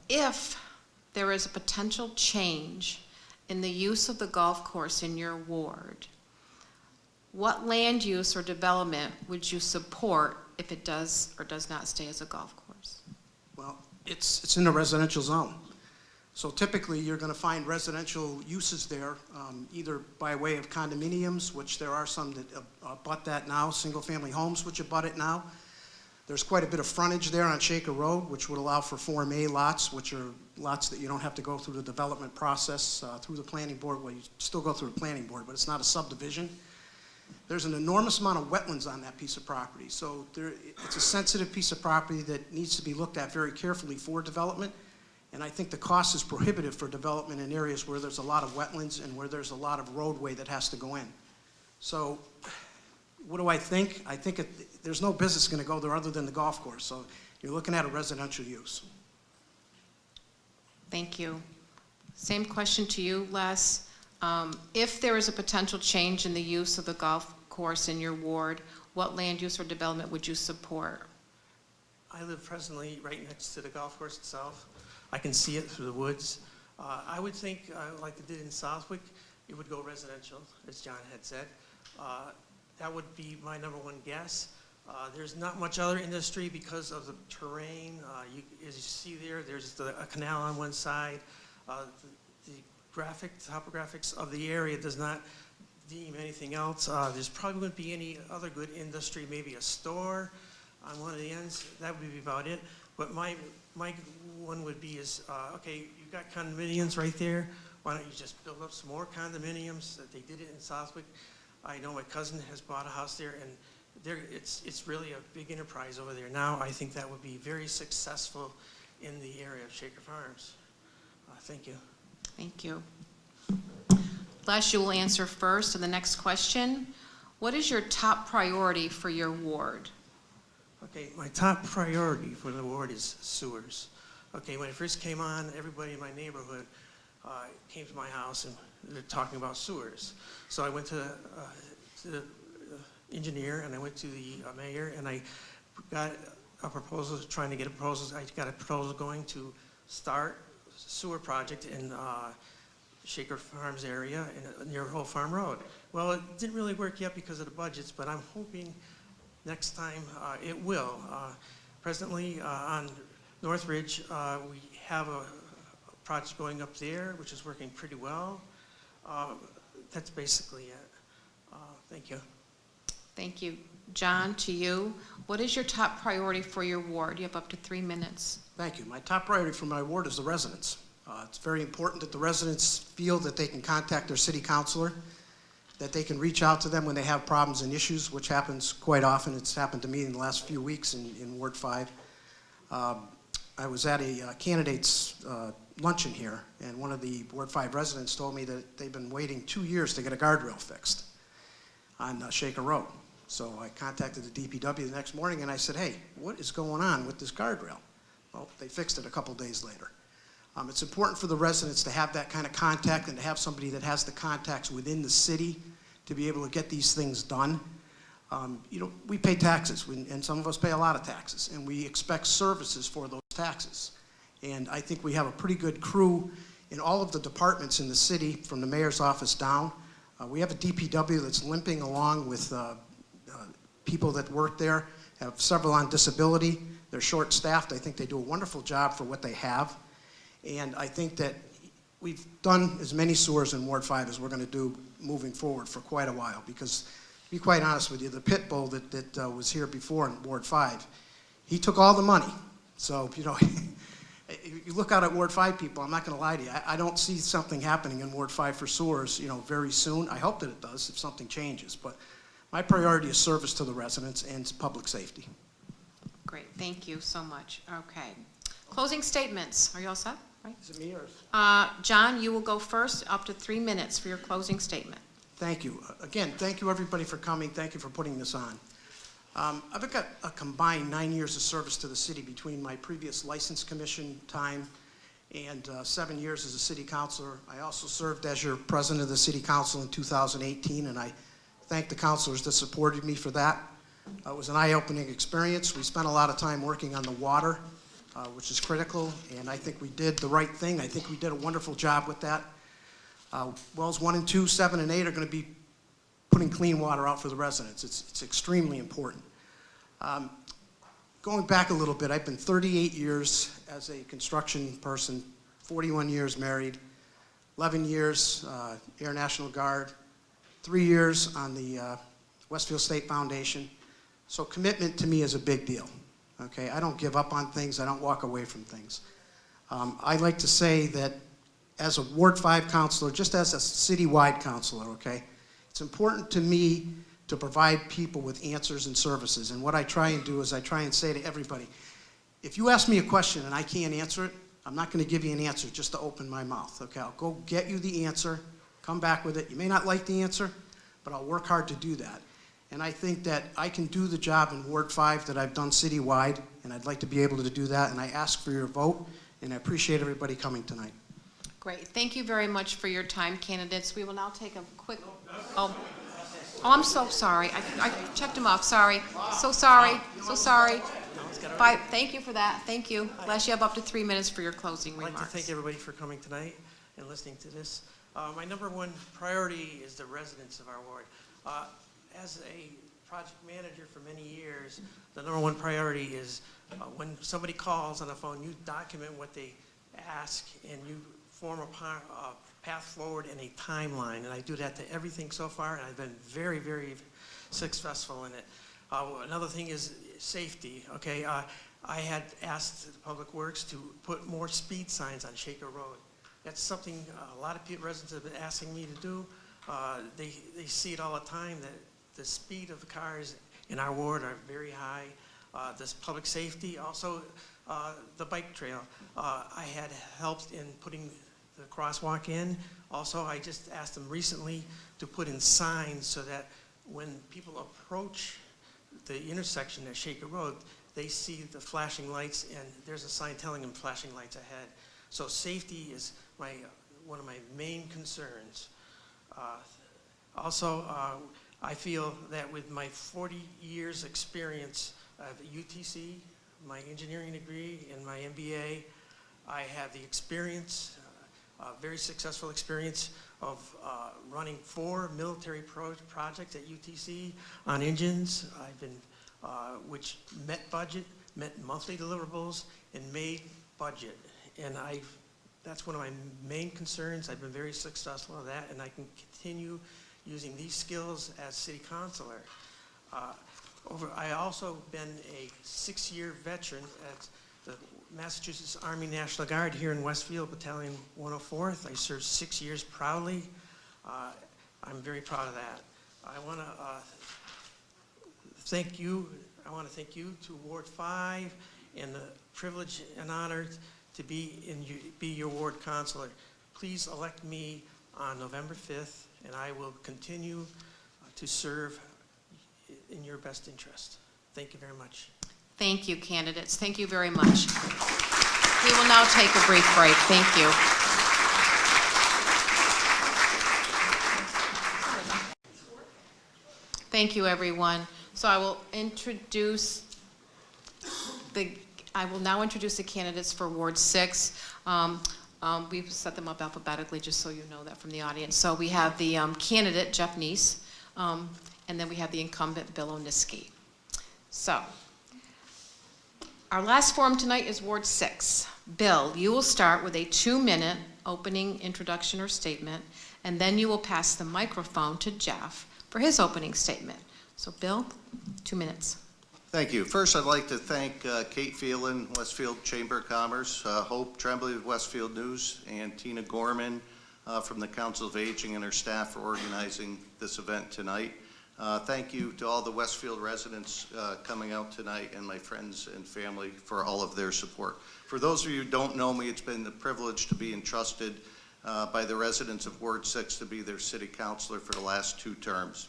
If there is a potential change in the use of the golf course in your ward, what land use or development would you support if it does or does not stay as a golf course? Well, it's in a residential zone. So typically, you're going to find residential uses there, either by way of condominiums, which there are some that abut that now, single-family homes which abut it now. There's quite a bit of frontage there on Shaker Road, which would allow for Form A lots, which are lots that you don't have to go through the development process through the planning board. Well, you still go through the planning board, but it's not a subdivision. There's an enormous amount of wetlands on that piece of property. So it's a sensitive piece of property that needs to be looked at very carefully for development. And I think the cost is prohibitive for development in areas where there's a lot of wetlands and where there's a lot of roadway that has to go in. So what do I think? I think there's no business going to go there other than the golf course. So you're looking at a residential use. Thank you. Same question to you, Les. If there is a potential change in the use of the golf course in your ward, what land use or development would you support? I live presently right next to the golf course itself. I can see it through the woods. I would think, like they did in Southwick, it would go residential, as John had said. That would be my number one guess. There's not much other industry because of the terrain. As you see there, there's a canal on one side. The topographics of the area does not deem anything else. There's probably wouldn't be any other good industry, maybe a store on one of the ends. That would be about it. But my one would be is, okay, you've got condominiums right there. Why don't you just build up some more condominiums? That they did it in Southwick. I know my cousin has bought a house there, and it's really a big enterprise over there now. I think that would be very successful in the area of Shaker Farms. Thank you. Thank you. Les, you will answer first. And the next question, what is your top priority for your ward? Okay, my top priority for the ward is sewers. Okay, when it first came on, everybody in my neighborhood came to my house and they're talking about sewers. So I went to the engineer and I went to the mayor and I got a proposal, trying to get a proposal. I got a proposal going to start a sewer project in Shaker Farms area near Old Farm Road. Well, it didn't really work yet because of the budgets, but I'm hoping next time it will. Presently on Northridge, we have a project going up there, which is working pretty well. That's basically it. Thank you. Thank you. John, to you, what is your top priority for your ward? You have up to 3 minutes. Thank you. My top priority for my ward is the residents. It's very important that the residents feel that they can contact their city councilor, that they can reach out to them when they have problems and issues, which happens quite often. It's happened to me in the last few weeks in Ward 5. I was at a candidates luncheon here, and one of the Ward 5 residents told me that they've been waiting 2 years to get a guardrail fixed on Shaker Road. So I contacted the DPW the next morning and I said, hey, what is going on with this guardrail? Well, they fixed it a couple days later. It's important for the residents to have that kind of contact and to have somebody that has the contacts within the city to be able to get these things done. You know, we pay taxes, and some of us pay a lot of taxes, and we expect services for those taxes. And I think we have a pretty good crew in all of the departments in the city, from the mayor's office down. We have a DPW that's limping along with people that work there, have several on disability. They're short-staffed. I think they do a wonderful job for what they have. And I think that we've done as many sewers in Ward 5 as we're going to do moving forward for quite a while. Because, to be quite honest with you, the pit bull that was here before in Ward 5, he took all the money. So, you know, you look out at Ward 5 people, I'm not going to lie to you. I don't see something happening in Ward 5 for sewers, you know, very soon. I hope that it does if something changes. But my priority is service to the residents and public safety. Great, thank you so much. Okay. Closing statements. Are you all set? Right. Is it me or? John, you will go first, up to 3 minutes for your closing statement. Thank you. Again, thank you everybody for coming. Thank you for putting this on. I've got a combined 9 years of service to the city between my previous license commission time and 7 years as a city councilor. I also served as your president of the city council in 2018, and I thank the councilors that supported me for that. It was an eye-opening experience. We spent a lot of time working on the water, which is critical, and I think we did the right thing. I think we did a wonderful job with that. Wells 1 and 2, 7 and 8 are going to be putting clean water out for the residents. It's extremely important. Going back a little bit, I've been 38 years as a construction person, 41 years married, 11 years Air National Guard, 3 years on the Westfield State Foundation. So commitment to me is a big deal. Okay, I don't give up on things. I don't walk away from things. I like to say that as a Ward 5 councilor, just as a citywide councilor, okay, it's important to me to provide people with answers and services. And what I try and do is I try and say to everybody, if you ask me a question and I can't answer it, I'm not going to give you an answer just to open my mouth. Okay, I'll go get you the answer, come back with it. You may not like the answer, but I'll work hard to do that. And I think that I can do the job in Ward 5 that I've done citywide, and I'd like to be able to do that. And I ask for your vote, and I appreciate everybody coming tonight. Great. Thank you very much for your time, candidates. We will now take a quick... Oh, I'm so sorry. I checked him off. Sorry. So sorry. So sorry. Thank you for that. Thank you. Les, you have up to 3 minutes for your closing I'd remarks. like to thank everybody for coming tonight and listening to this. My number one priority is the residents of our ward. As a project manager for many years, the number one priority is when somebody calls on the phone, you document what they ask and you form a path forward and a timeline. And I do that to everything so far, and I've been very, very successful in it. Another thing is safety. Okay, I had asked the Public Works to put more speed signs on Shaker Road. That's something a lot of people, residents have been asking me to do. They see it all the time, that the speed of the cars in our ward are very high. This public safety, also the bike trail. I had helped in putting the crosswalk in. Also, I just asked them recently to put in signs so that when people approach the intersection at Shaker Road, they see the flashing lights, and there's a sign telling them flashing lights ahead. So safety is one of my main concerns. Also, I feel that with my 40 years experience at UTC, my engineering degree, and my MBA, I have the experience, very successful experience of running 4 military projects at UTC on engines. I've been, which met budget, met monthly deliverables, and made budget. And that's one of my main concerns. I've been very successful at that, and I can continue using these skills as city councilor. I also been a 6-year veteran at the Massachusetts Army National Guard here in Westfield, Battalion 104th. I served 6 years proudly. I'm very proud of that. I want to thank you. I want to thank you to Ward 5 and the privilege and honor to be your ward councilor. Please elect me on November 5th, and I will continue to serve in your best interest. Thank you very much. Thank you, candidates. Thank you very much. We will now take a brief break. Thank you. Thank you, everyone. So I will now introduce the candidates for Ward 6. We've set them up alphabetically, just so you know that from the audience. So we have the candidate, Jeff Neese, and then we have the incumbent, Bill Oniski. So our last forum tonight is Ward 6. Bill, you will start with a 2-minute opening introduction or statement, and then you will pass the microphone to Jeff for his opening statement. So Bill, 2 minutes. Thank you. First, I'd like to thank Kate Phelan, Westfield Chamber of Commerce, Hope Tremblay of Westfield News, and Tina Gorman from the Council of Aging and her staff for organizing this event tonight. Thank you to all the Westfield residents coming out tonight, and my friends and family for all of their support. For those of you who don't know me, it's been the privilege to be entrusted by the residents of Ward 6 to be their city councilor for the last 2 terms.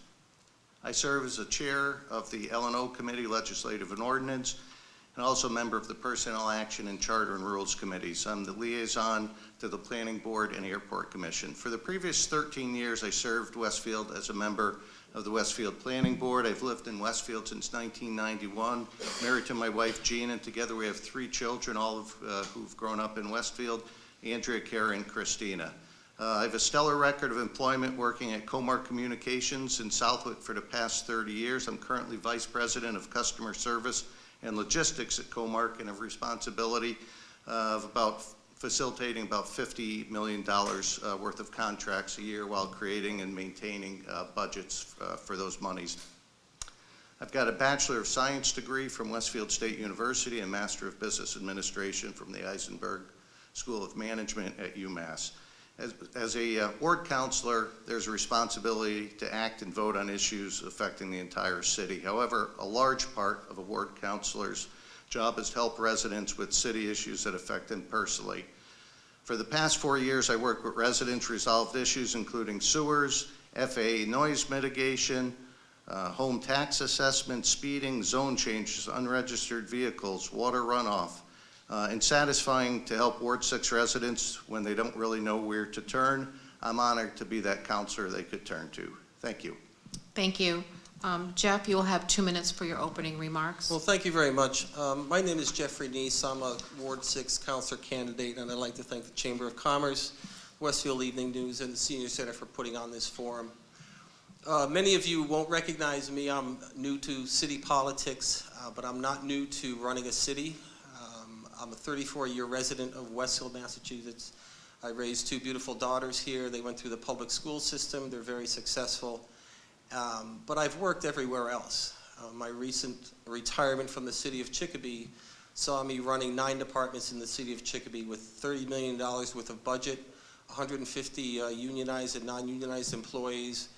I serve as the chair of the L&O Committee, Legislative and Ordinance, and also a member of the Personnel Action and Charter and Rules Committees. I'm the liaison to the Planning Board and Airport Commission. For the previous 13 years, I served Westfield as a member of the Westfield Planning Board. I've lived in Westfield since 1991, married to my wife Jean, and together we have 3 children, all of who've grown up in Westfield: Andrea, Kara, and Christina. I have a stellar record of employment working at Comark Communications in Southwick for the past 30 years. I'm currently Vice President of Customer Service and Logistics at Comark, and have responsibility of facilitating about $50 million worth of contracts a year while creating and maintaining budgets for those monies. I've got a Bachelor of Science degree from Westfield State University and Master of Business Administration from the Eisenberg School of Management at UMass. As a ward counselor, there's a responsibility to act and vote on issues affecting the entire city. However, a large part of a ward counselor's job is to help residents with city issues that affect them personally. For the past 4 years, I worked with residents, resolved issues including sewers, FAA noise mitigation, home tax assessment, speeding, zone changes, unregistered vehicles, water runoff, and satisfying to help Ward 6 residents when they don't really know where to turn. I'm honored to be that counselor they could turn to. Thank you. Thank you. Jeff, you will have 2 minutes for your opening remarks. Well, thank you very much. My name is Jeffrey Neese. I'm a Ward 6 counselor candidate, and I'd like to thank the Chamber of Commerce, Westfield Evening News, and the Senior Center for putting on this forum. Many of you won't recognize me. I'm new to city politics, but I'm not new to running a city. I'm a 34-year resident of Westfield, Massachusetts. I raised 2 beautiful daughters here. They went through the public school system. They're very successful. But I've worked everywhere else. My recent retirement from the city of Chicopee saw me running 9 departments in the city of Chicopee with $30 million worth of budget, 150 unionized and non-unionized employees.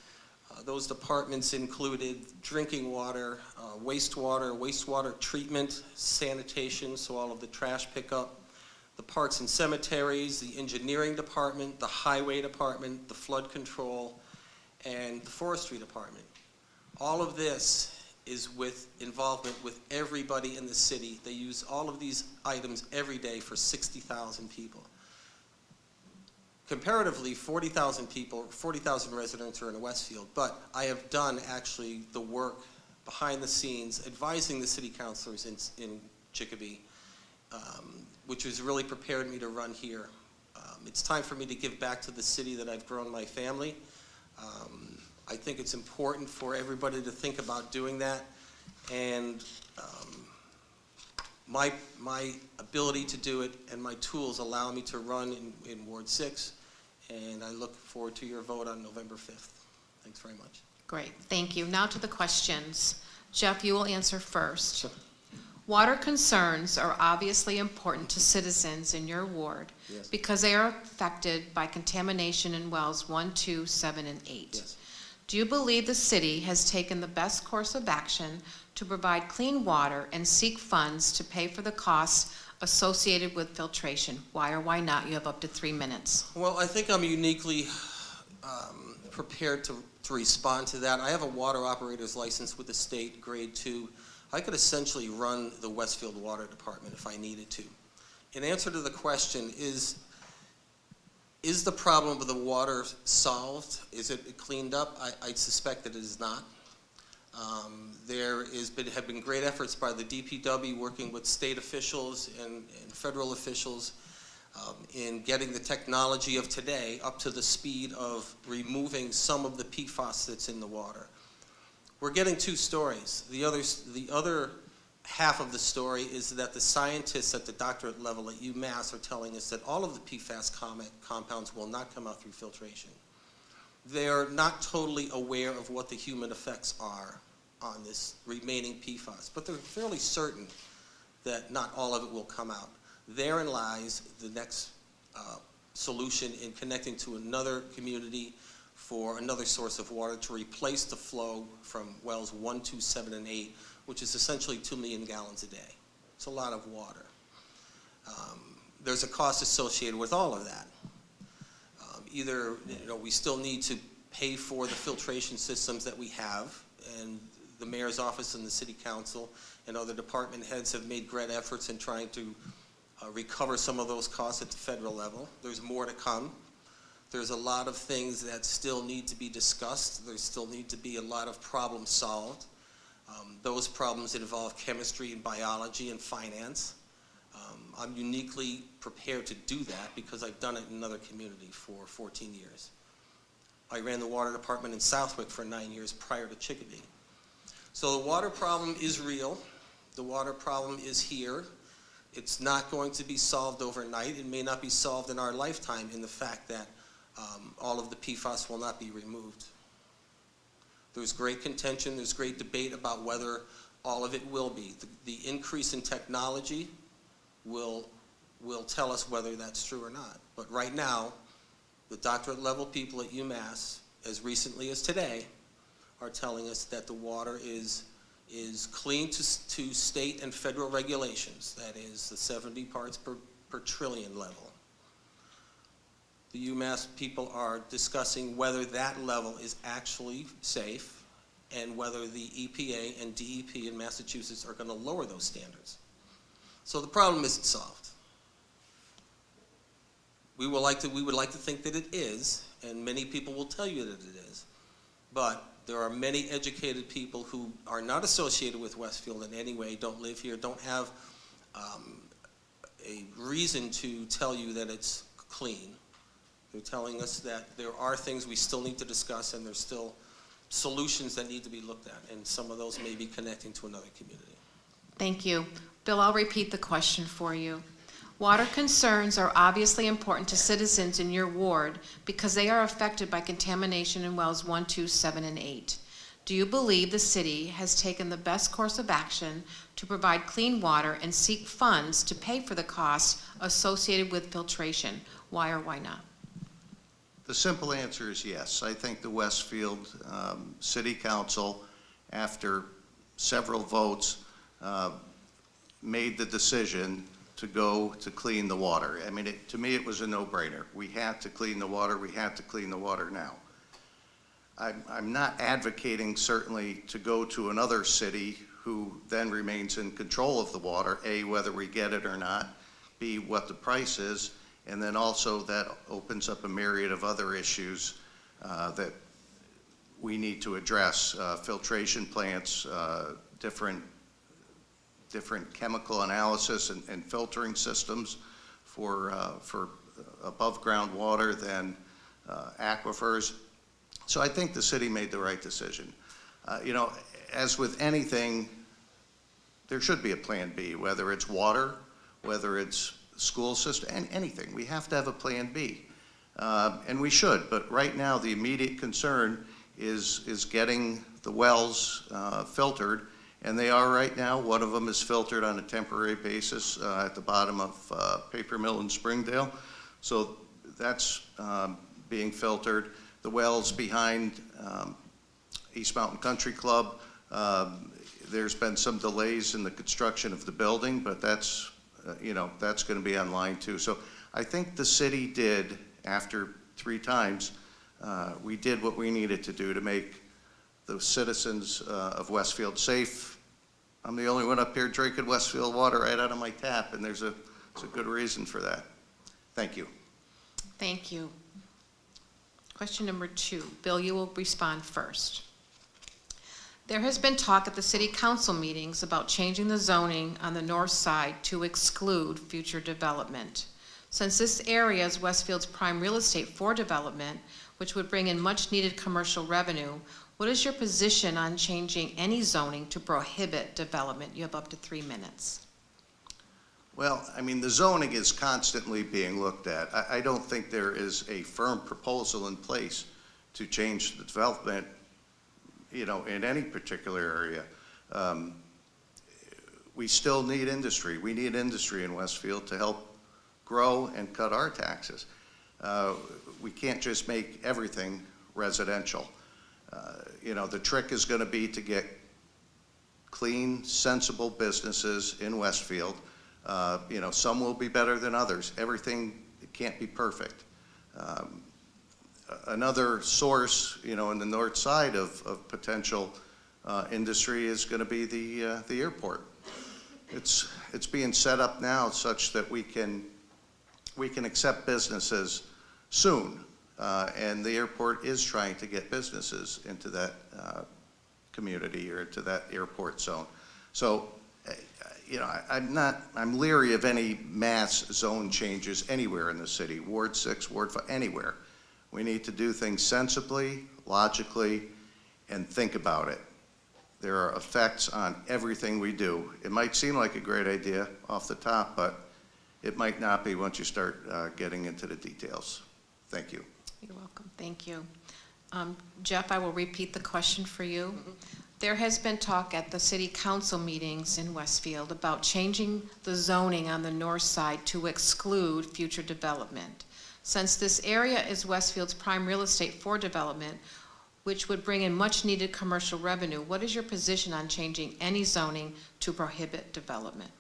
Those departments included drinking water, wastewater treatment, sanitation, so all of the trash pickup, the parks and cemeteries, the engineering department, the highway department, the flood control, and the forestry department. All of this is with involvement with everybody in the city. They use all of these items every day for 60,000 people. Comparatively, 40,000 people, 40,000 residents are in Westfield, but I have done actually the work behind the scenes advising the city councilors in Chicopee, which has really prepared me to run here. It's time for me to give back to the city that I've grown my family. I think it's important for everybody to think about doing that, and my ability to do it and my tools allow me to run in Ward 6, and I look forward to your vote on November 5th. Thanks very much. Great, thank you. Now to the questions. Jeff, you will answer first. Sure. Water concerns are obviously important to citizens in your ward. Yes. Because they are affected by contamination in wells 1, 2, 7, and 8. Yes. Do you believe the city has taken the best course of action to provide clean water and seek funds to pay for the costs associated with filtration? Why or why not? You have up to 3 minutes. Well, I think I'm uniquely prepared to respond to that. I have a water operator's license with the state, grade 2. I could essentially run the Westfield Water Department if I needed to. In answer to the question, is the problem with the water solved? Is it cleaned up? I suspect that it is not. There have been great efforts by the DPW working with state officials and federal officials in getting the technology of today up to the speed of removing some of the PFAS that's in the water. We're getting 2 stories. The other half of the story is that the scientists at the doctorate level at UMass are telling us that all of the PFAS compounds will not come out through filtration. They're not totally aware of what the human effects are on this remaining PFAS, but they're fairly certain that not all of it will come out. Therein lies the next solution in connecting to another community for another source of water to replace the flow from wells 1, 2, 7, and 8, which is essentially 2 million gallons a day. It's a lot of water. There's a cost associated with all of that. Either we still need to pay for the filtration systems that we have, and the mayor's office and the city council and other department heads have made great efforts in trying to recover some of those costs at the federal level. There's more to come. There's a lot of things that still need to be discussed. There still need to be a lot of problems solved. Those problems involve chemistry and biology and finance. I'm uniquely prepared to do that because I've done it in another community for 14 years. I ran the water department in Southwick for 9 years prior to Chicopee. So the water problem is real. The water problem is here. It's not going to be solved overnight. It may not be solved in our lifetime in the fact that all of the PFAS will not be removed. There's great contention, there's great debate about whether all of it will be. The increase in technology will tell us whether that's true or not. But right now, the doctorate level people at UMass, as recently as today, are telling us that the water is clean to state and federal regulations. That is the 70 parts per trillion level. The UMass people are discussing whether that level is actually safe and whether the EPA and DEP in Massachusetts are going to lower those standards. So the problem isn't solved. We would like to think that it is, and many people will tell you that it is. But there are many educated people who are not associated with Westfield in any way, don't live here, don't have a reason to tell you that it's clean. They're telling us that there are things we still need to discuss and there's still solutions that need to be looked at, and some of those may be connecting to another community. Thank you. Bill, I'll repeat the question for you. Water concerns are obviously important to citizens in your ward because they are affected by contamination in wells 1, 2, 7, and 8. Do you believe the city has taken the best course of action to provide clean water and seek funds to pay for the costs associated with filtration? Why or why not? The simple answer is yes. I think the Westfield City Council, after several votes, made the decision to go to clean the water. I mean, to me, it was a no-brainer. We had to clean the water. We had to clean the water now. I'm not advocating, certainly, to go to another city who then remains in control of the water, A, whether we get it or not, B, what the price is, and then also that opens up a myriad of other issues that we need to address. Filtration plants, different chemical analysis and filtering systems for above ground water than aquifers. So I think the city made the right decision. You know, as with anything, there should be a plan B, whether it's water, whether it's school system, and anything. We have to have a plan B. And we should, but right now the immediate concern is getting the wells filtered, and they are right now. One of them is filtered on a temporary basis at the bottom of Paper Mill in Springdale. So that's being filtered. The wells behind East Mountain Country Club, there's been some delays in the construction of the building, but that's that's going to be online too. So I think the city did, after 3 times, we did what we needed to do to make the citizens of Westfield safe. I'm the only one up here drinking Westfield water right out of my tap, and there's a good reason for that. Thank you. Thank you. Question number 2. Bill, you will respond first. There has been talk at the city council meetings about changing the zoning on the north side to exclude future development. Since this area is Westfield's prime real estate for development, which would bring in much needed commercial revenue, what is your position on changing any zoning to prohibit development? You have up to 3 minutes. Well, I mean, the zoning is constantly being looked at. I don't think there is a firm proposal in place to change the development, in any particular area. We still need industry. We need industry in Westfield to help grow and cut our taxes. We can't just make everything residential. The trick is going to be to get clean, sensible businesses in Westfield. Some will be better than others. Everything can't be perfect. Another source, in the north side of potential industry is going to be the airport. It's being set up now such that we can accept businesses soon. and the airport is trying to get businesses into that community or into that airport zone. So, you know, I'm leery of any mass zone changes anywhere in the city, Ward 6, Ward 5, anywhere. We need to do things sensibly, logically, and think about it. There are effects on everything we do. It might seem like a great idea off the top, but it might not be once you start getting into the details. Thank you. You're welcome. Thank you. Jeff, I will repeat the question for you. There has been talk at the city council meetings in Westfield about changing the zoning on the north side to exclude future development. Since this area is Westfield's prime real estate for development, which would bring in much needed commercial revenue, what is your position on changing any zoning to prohibit development?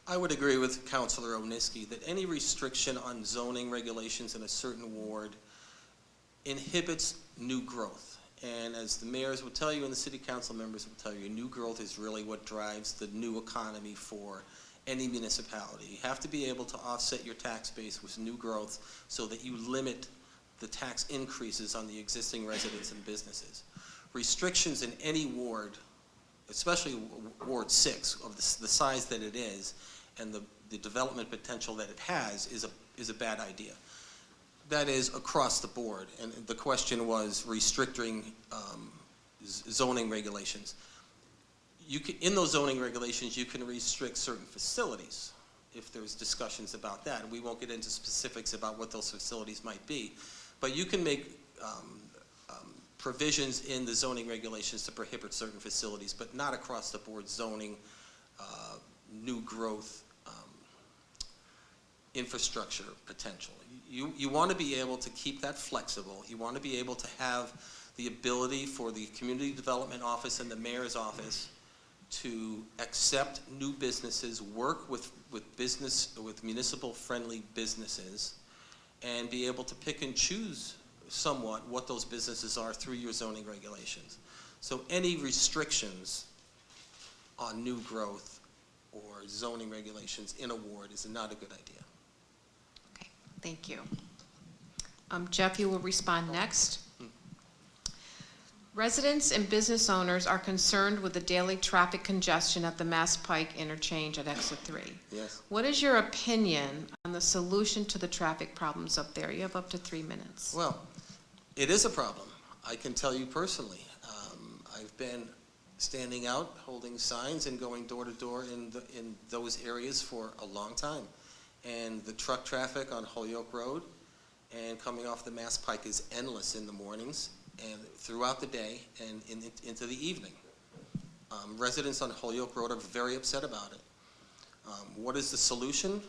I would agree with Councilor Oniski that any restriction on zoning regulations in a certain ward inhibits new growth. And as the mayors would tell you and the city council members would tell you, new growth is really what drives the new economy for any municipality. You have to be able to offset your tax base with new growth so that you limit the tax increases on the existing residents and businesses. Restrictions in any ward, especially Ward 6, of the size that it is, and the development potential that it has, is a bad idea. That is across the board, and the question was restricting zoning regulations. In those zoning regulations, you can restrict certain facilities if there's discussions about that, and we won't get into specifics about what those facilities might be, but you can make provisions in the zoning regulations to prohibit certain facilities, but not across the board zoning, new growth, infrastructure potential. You want to be able to keep that flexible. You want to be able to have the ability for the Community Development Office and the Mayor's Office to accept new businesses, work with municipal-friendly businesses, and be able to pick and choose somewhat what those businesses are through your zoning regulations. So any restrictions on new growth or zoning regulations in a ward is not a good idea. Okay, thank you. Jeff, you will respond next. Residents and business owners are concerned with the daily traffic congestion at the Mass Pike interchange at Exit 3. Yes. What is your opinion on the solution to the traffic problems up there? You have up to 3 minutes. Well, it is a problem. I can tell you personally. I've been standing out, holding signs, and going door to door in those areas for a long time. And the truck traffic on Holyoke Road and coming off the Mass Pike is endless in the mornings and throughout the day and into the evening. Residents on Holyoke Road are very upset about it. What is the solution?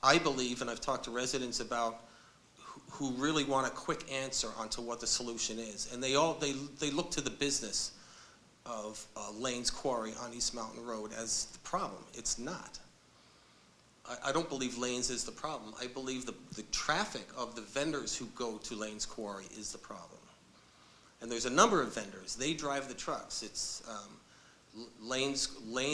I believe, and I've talked to residents about who really want a quick answer onto what the solution is, and they look to the business of Lane's Quarry on East Mountain Road as the problem. It's not. I don't believe Lane's is the problem. I believe the traffic of the vendors who go to Lane's Quarry is the problem. And there's a number of vendors. They drive the trucks. It's Lane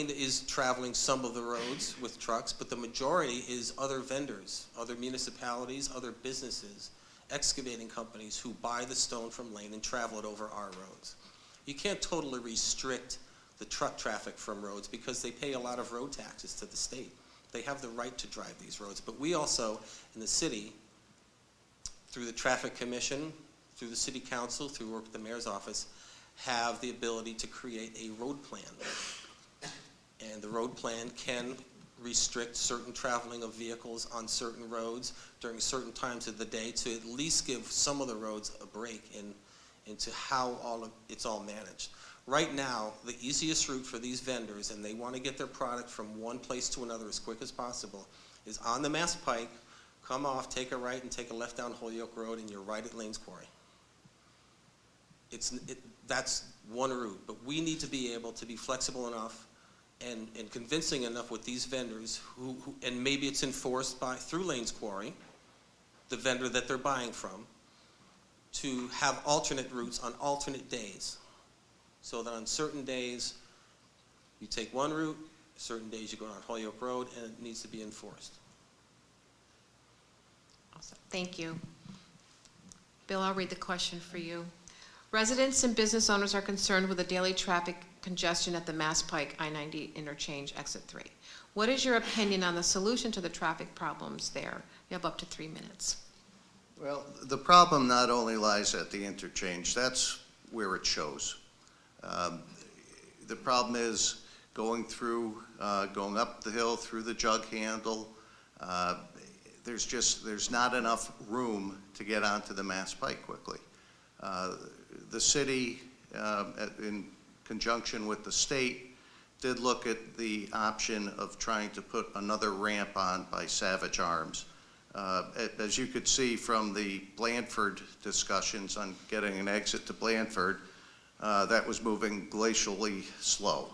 is traveling some of the roads with trucks, but the majority is other vendors, other municipalities, other businesses, excavating companies who buy the stone from Lane and travel it over our roads. You can't totally restrict the truck traffic from roads because they pay a lot of road taxes to the state. They have the right to drive these roads, but we also, in the city, through the Traffic Commission, through the City Council, through work with the Mayor's Office, have the ability to create a road plan. And the road plan can restrict certain traveling of vehicles on certain roads during certain times of the day to at least give some of the roads a break into how it's all managed. Right now, the easiest route for these vendors, and they want to get their product from one place to another as quick as possible, is on the Mass Pike, come off, take a right, and take a left down Holyoke Road, and you're right at Lane's Quarry. That's one route, but we need to be able to be flexible enough and convincing enough with these vendors and maybe it's enforced through Lane's Quarry, the vendor that they're buying from, to have alternate routes on alternate days. So that on certain days, you take one route, certain days you go on Holyoke Road, and it needs to be enforced. Awesome. Thank you. Bill, I'll read the question for you. Residents and business owners are concerned with the daily traffic congestion at the Mass Pike I-90 interchange, exit 3. What is your opinion on the solution to the traffic problems there? You have up to 3 minutes. Well, the problem not only lies at the interchange, that's where it shows. The problem is going up the hill through the jug handle. There's not enough room to get onto the Mass Pike quickly. The city, in conjunction with the state, did look at the option of trying to put another ramp on by Savage Arms. As you could see from the Blandford discussions on getting an exit to Blandford, that was moving glacially slow.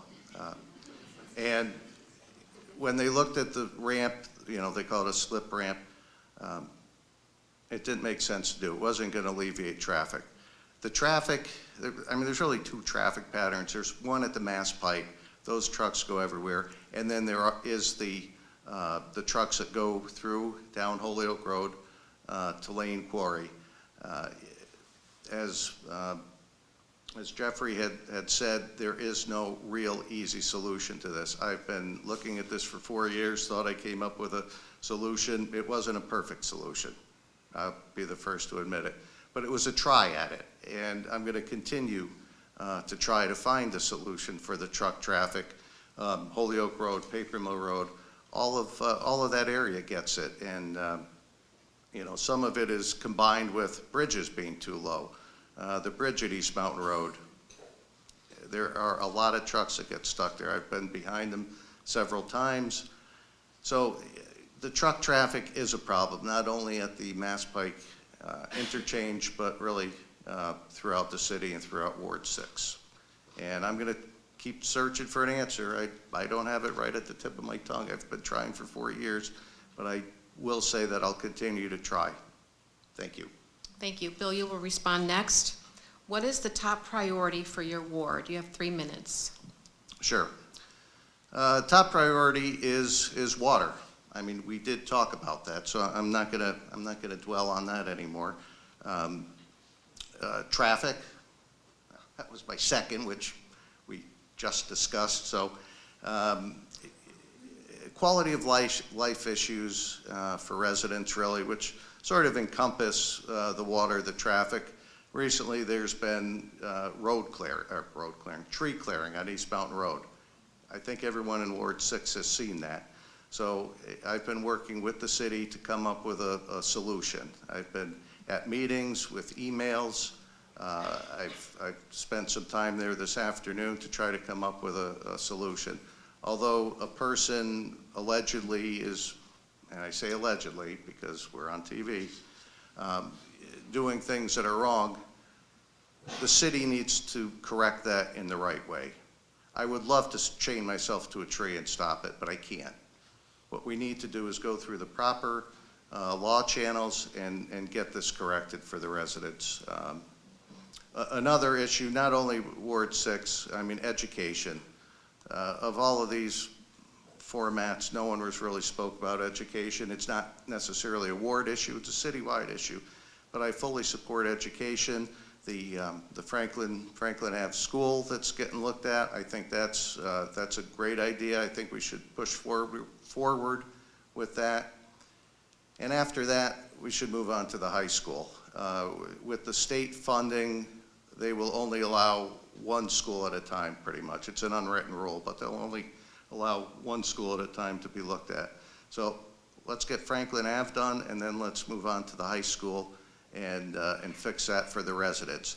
And when they looked at the ramp, they call it a slip ramp, it didn't make sense to do. It wasn't going to alleviate traffic. The traffic, there's really two traffic patterns. There's one at the Mass Pike. Those trucks go everywhere. And then there is the trucks that go through down Holyoke Road to Lane Quarry. As Jeffrey had said, there is no real easy solution to this. I've been looking at this for 4 years, thought I came up with a solution. It wasn't a perfect solution. I'll be the first to admit it. But it was a try at it, and I'm going to continue to try to find a solution for the truck traffic. Holyoke Road, Paper Mill Road, all of that area gets it, and some of it is combined with bridges being too low. The bridge at East Mountain Road, there are a lot of trucks that get stuck there. I've been behind them several times. So the truck traffic is a problem, not only at the Mass Pike interchange, but really throughout the city and throughout Ward 6. And I'm going to keep searching for an answer. I don't have it right at the tip of my tongue. I've been trying for 4 years, but I will say that I'll continue to try. Thank you. Thank you. Bill, you will respond next. What is the top priority for your ward? You have 3 minutes. Sure. Top priority is water. We did talk about that, so I'm not gonna dwell on that anymore. Traffic, that was my second, which we just discussed. So quality of life issues for residents, really, which sort of encompass the water, the traffic. Recently, there's been tree clearing on East Mountain Road. I think everyone in Ward 6 has seen that. So I've been working with the city to come up with a solution. I've been at meetings with emails. I've spent some time there this afternoon to try to come up with a solution. Although a person allegedly is, and I say allegedly because we're on TV, doing things that are wrong, the city needs to correct that in the right way. I would love to chain myself to a tree and stop it, but I can't. What we need to do is go through the proper law channels and get this corrected for the residents. Another issue, not only Ward 6, education. Of all of these formats, no one has really spoke about education. It's not necessarily a ward issue, it's a citywide issue. But I fully support education. The Franklin Ave school that's getting looked at, I think that's a great idea. I think we should push forward with that. And after that, we should move on to the high school. With the state funding, they will only allow one school at a time, pretty much. It's an unwritten rule, but they'll only allow one school at a time to be looked at. So let's get Franklin Ave done, and then let's move on to the high school and fix that for the residents.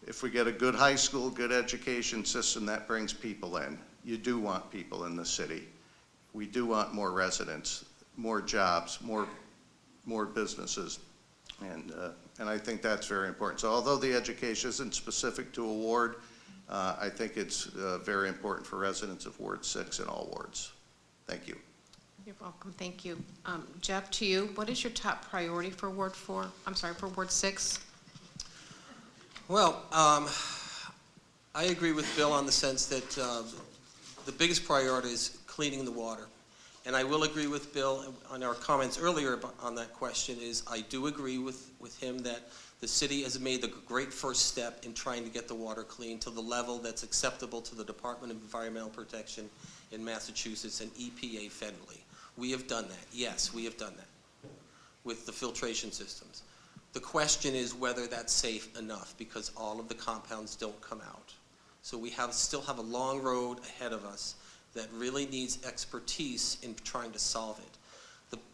If we get a good high school, good education system, that brings people in. You do want people in the city. We do want more residents, more jobs, more businesses, and I think that's very important. So although the education isn't specific to a ward, I think it's very important for residents of Ward 6 and all wards. Thank you. You're welcome. Thank you. Jeff, to you, what is your top priority for Ward 4? I'm sorry, for Ward 6? Well, I agree with Bill on the sense that the biggest priority is cleaning the water. And I will agree with Bill on our comments earlier on that question is I do agree with him that The city has made the great first step in trying to get the water clean to the level that's acceptable to the Department of Environmental Protection in Massachusetts and EPA federally. We have done that. Yes, we have done that with the filtration systems. The question is whether that's safe enough, because all of the compounds don't come out. So we still have a long road ahead of us that really needs expertise in trying to solve it.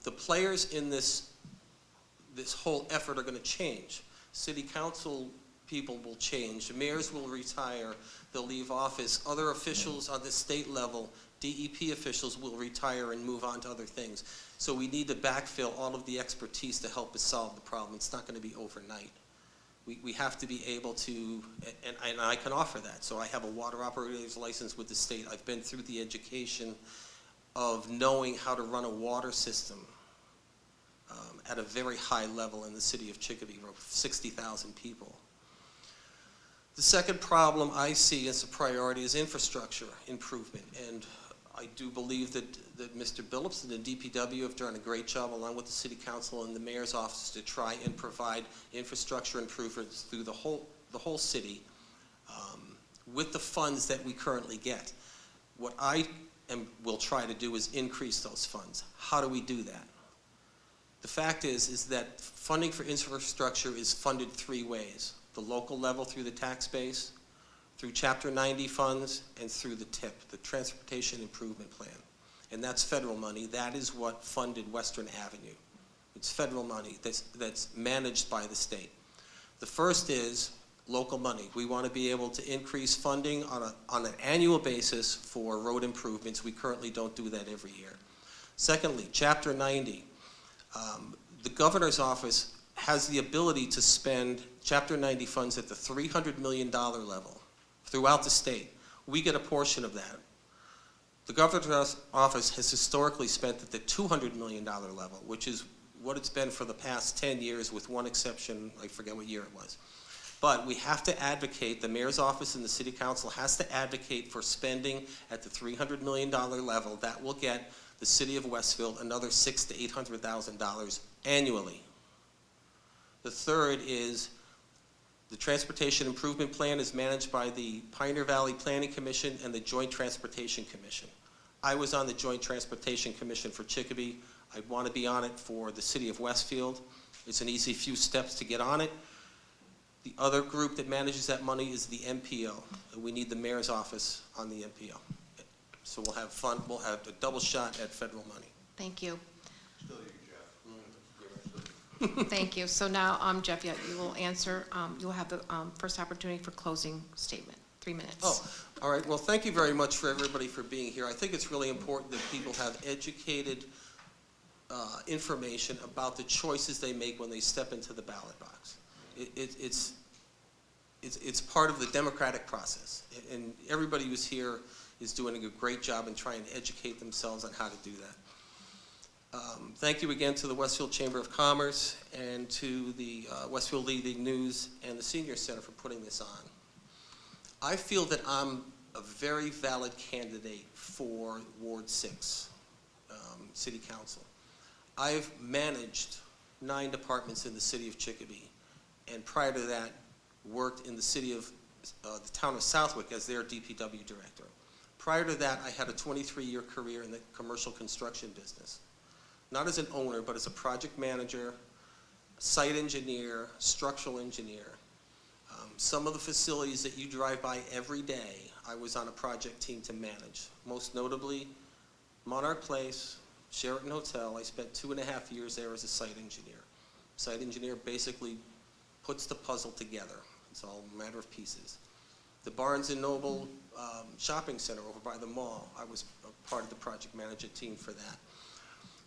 The players in this whole effort are going to change. City council people will change. Mayors will retire. They'll leave office. Other officials on the state level, DEP officials, will retire and move on to other things. So we need to backfill all of the expertise to help us solve the problem. It's not going to be overnight. We have to be able to, and I can offer that. So I have a water operator's license with the state. I've been through the education of knowing how to run a water system at a very high level in the city of Chicopee, where 60,000 people. The second problem I see as a priority is infrastructure improvement, and I do believe that Mr. Billups and the DPW have done a great job, along with the City Council and the Mayor's office, to try and provide infrastructure improvements through the whole city with the funds that we currently get. What I will try to do is increase those funds. How do we do that? The fact is that funding for infrastructure is funded three ways: the local level through the tax base, through Chapter 90 funds, and through the TIP, the Transportation Improvement Plan. And that's federal money. That is what funded Western Avenue. It's federal money that's managed by the state. The first is local money. We want to be able to increase funding on an annual basis for road improvements. We currently don't do that every year. Secondly, Chapter 90. The governor's office has the ability to spend Chapter 90 funds at the $300 million level throughout the state. We get a portion of that. The governor's office has historically spent at the $200 million level, which is what it's been for the past 10 years, with one exception. I forget what year it was. But we have to advocate, the mayor's office and the city council has to advocate for spending at the $300 million level. That will get the city of Westfield another $600,000 to $800,000 annually. The third is the Transportation Improvement Plan is managed by the Pioneer Valley Planning Commission and the Joint Transportation Commission. I was on the Joint Transportation Commission for Chicopee. I want to be on it for the city of Westfield. It's an easy few steps to get on it. The other group that manages that money is the MPO. We need the mayor's office on the MPO. So we'll have fun. We'll have a double shot at federal money. Thank you. Still you, Jeff. Thank you. So now, Jeff, you will answer, you'll have the first opportunity for closing statement. 3 minutes. Oh, all right. Well, thank you very much for everybody for being here. I think it's really important that people have educated information about the choices they make when they step into the ballot box. It's part of the democratic process, and everybody who's here is doing a great job in trying to educate themselves on how to do that. Thank you again to the Westfield Chamber of Commerce and to the Westfield Evening News and the Senior Center for putting this on. I feel that I'm a very valid candidate for Ward 6 City Council. I've managed 9 departments in the city of Chicopee, and prior to that, worked in the city of the town of Southwick as their DPW director. Prior to that, I had a 23-year career in the commercial construction business. Not as an owner, but as a project manager, site engineer, structural engineer. Some of the facilities that you drive by every day, I was on a project team to manage. Most notably, Monarch Place, Sheraton Hotel. I spent 2.5 years there as a site engineer. Site engineer basically puts the puzzle together. It's all a matter of pieces. The Barnes & Noble shopping center over by the mall, I was a part of the project manager team for that.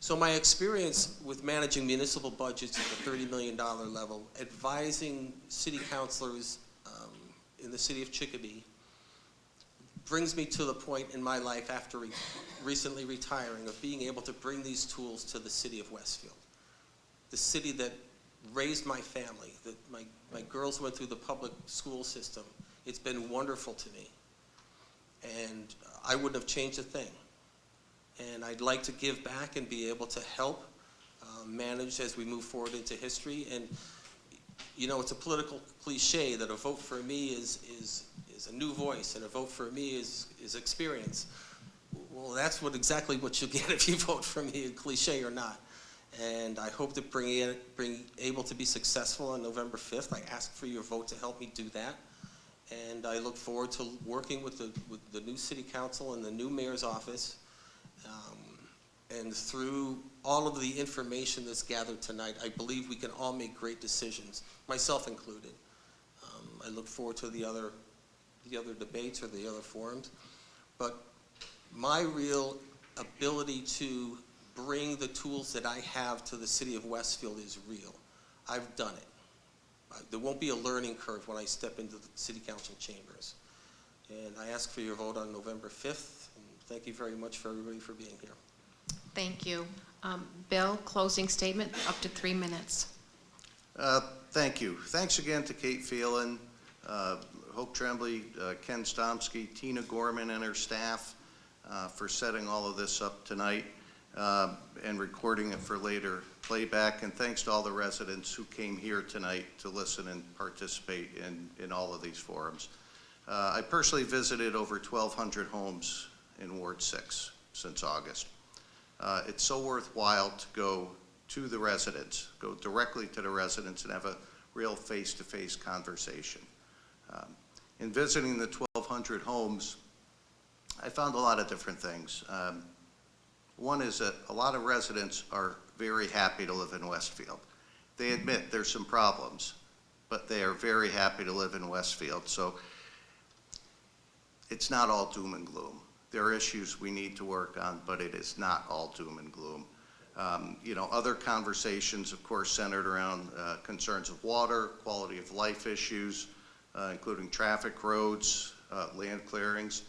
So my experience with managing municipal budgets at the $30 million level, advising city councilors in the city of Chicopee, brings me to the point in my life after recently retiring of being able to bring these tools to the city of Westfield. The city that raised my family, that my girls went through the public school system. It's been wonderful to me. And I wouldn't have changed a thing. And I'd like to give back and be able to help manage as we move forward into history. And you know, it's a political cliche that a vote for me is a new voice, and a vote for me is experience. Well, that's exactly what you'll get if you vote for me, a cliche or not. And I hope to able to be successful on November 5th. I ask for your vote to help me do that. And I look forward to working with the new city council and the new mayor's office. And through all of the information that's gathered tonight, I believe we can all make great decisions, myself included. I look forward to the other debates or the other forums. But my real ability to bring the tools that I have to the city of Westfield is real. I've done it. There won't be a learning curve when I step into the city council chambers. And I ask for your vote on November 5th. And thank you very much for everybody for being here. Thank you. Bill, closing statement, up to 3 minutes. Thank you. Thanks again to Kate Phelan, Hope Tremblay, Ken Stomsky, Tina Gorman and her staff for setting all of this up tonight and recording it for later playback. And thanks to all the residents who came here tonight to listen and participate in all of these forums. I personally visited over 1,200 homes in Ward 6 since August. It's so worthwhile to go to the residents, go directly to the residents and have a real face-to-face conversation. In visiting the 1,200 homes, I found a lot of different things. One is that a lot of residents are very happy to live in Westfield. They admit there's some problems, but they are very happy to live in Westfield. So it's not all doom and gloom. There are issues we need to work on, but it is not all doom and gloom. You know, other conversations, of course, centered around concerns of water, quality of life issues, including traffic, roads, land clearings.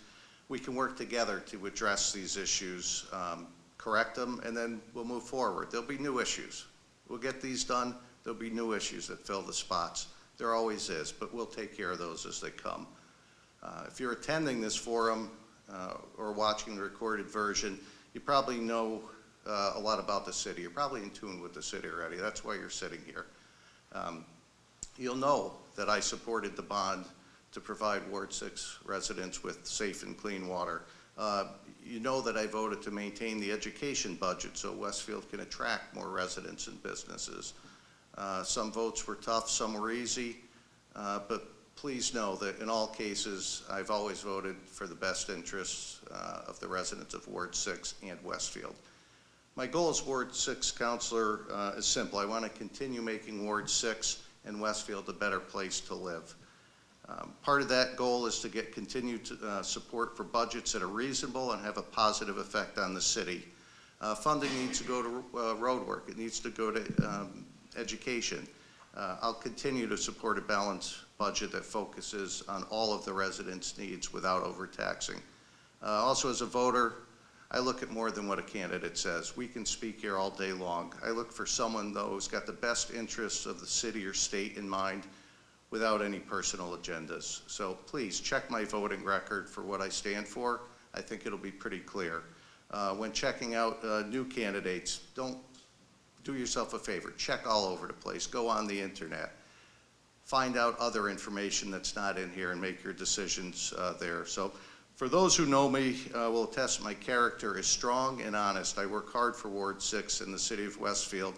We can work together to address these issues, correct them, and then we'll move forward. There'll be new issues. We'll get these done. There'll be new issues that fill the spots. There always is, but we'll take care of those as they come. If you're attending this forum or watching the recorded version, you probably know a lot about the city. You're probably in tune with the city already. That's why you're sitting here. You'll know that I supported the bond to provide Ward 6 residents with safe and clean water. You know that I voted to maintain the education budget so Westfield can attract more residents and businesses. Some votes were tough, some were easy, but please know that in all cases, I've always voted for the best interests of the residents of Ward 6 and Westfield. My goal as Ward 6 councilor is simple. I want to continue making Ward 6 and Westfield a better place to live. Part of that goal is to get continued support for budgets that are reasonable and have a positive effect on the city. Funding needs to go to road work. It needs to go to education. I'll continue to support a balanced budget that focuses on all of the residents' needs without overtaxing. Also, as a voter, I look at more than what a candidate says. We can speak here all day long. I look for someone, though, who's got the best interests of the city or state in mind without any personal agendas. So please check my voting record for what I stand for. I think it'll be pretty clear. When checking out new candidates, don't do yourself a favor. Check all over the place. Go on the internet. Find out other information that's not in here and make your decisions there. So for those who know me, will attest my character is strong and honest. I work hard for Ward 6 in the city of Westfield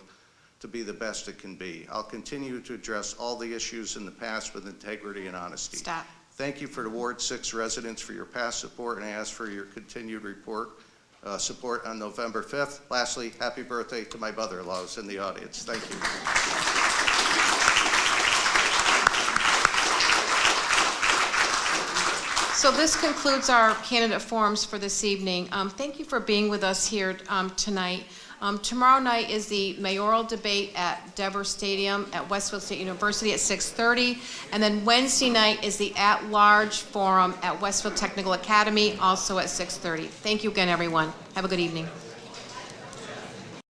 to be the best it can be. I'll continue to address all the issues in the past with integrity and honesty. Stop. Thank you for the Ward 6 residents for your past support, and I ask for your continued support on November 5th. Lastly, happy birthday to my mother-in-law who's in the audience. Thank you. So this concludes our candidate forums for this evening. Thank you for being with us here tonight. Tomorrow night is the mayoral debate at Devers Stadium at Westfield State University at 6:30. And then Wednesday night is the at-large forum at Westfield Technical Academy, also at 6:30. Thank you again, everyone. Have a good evening.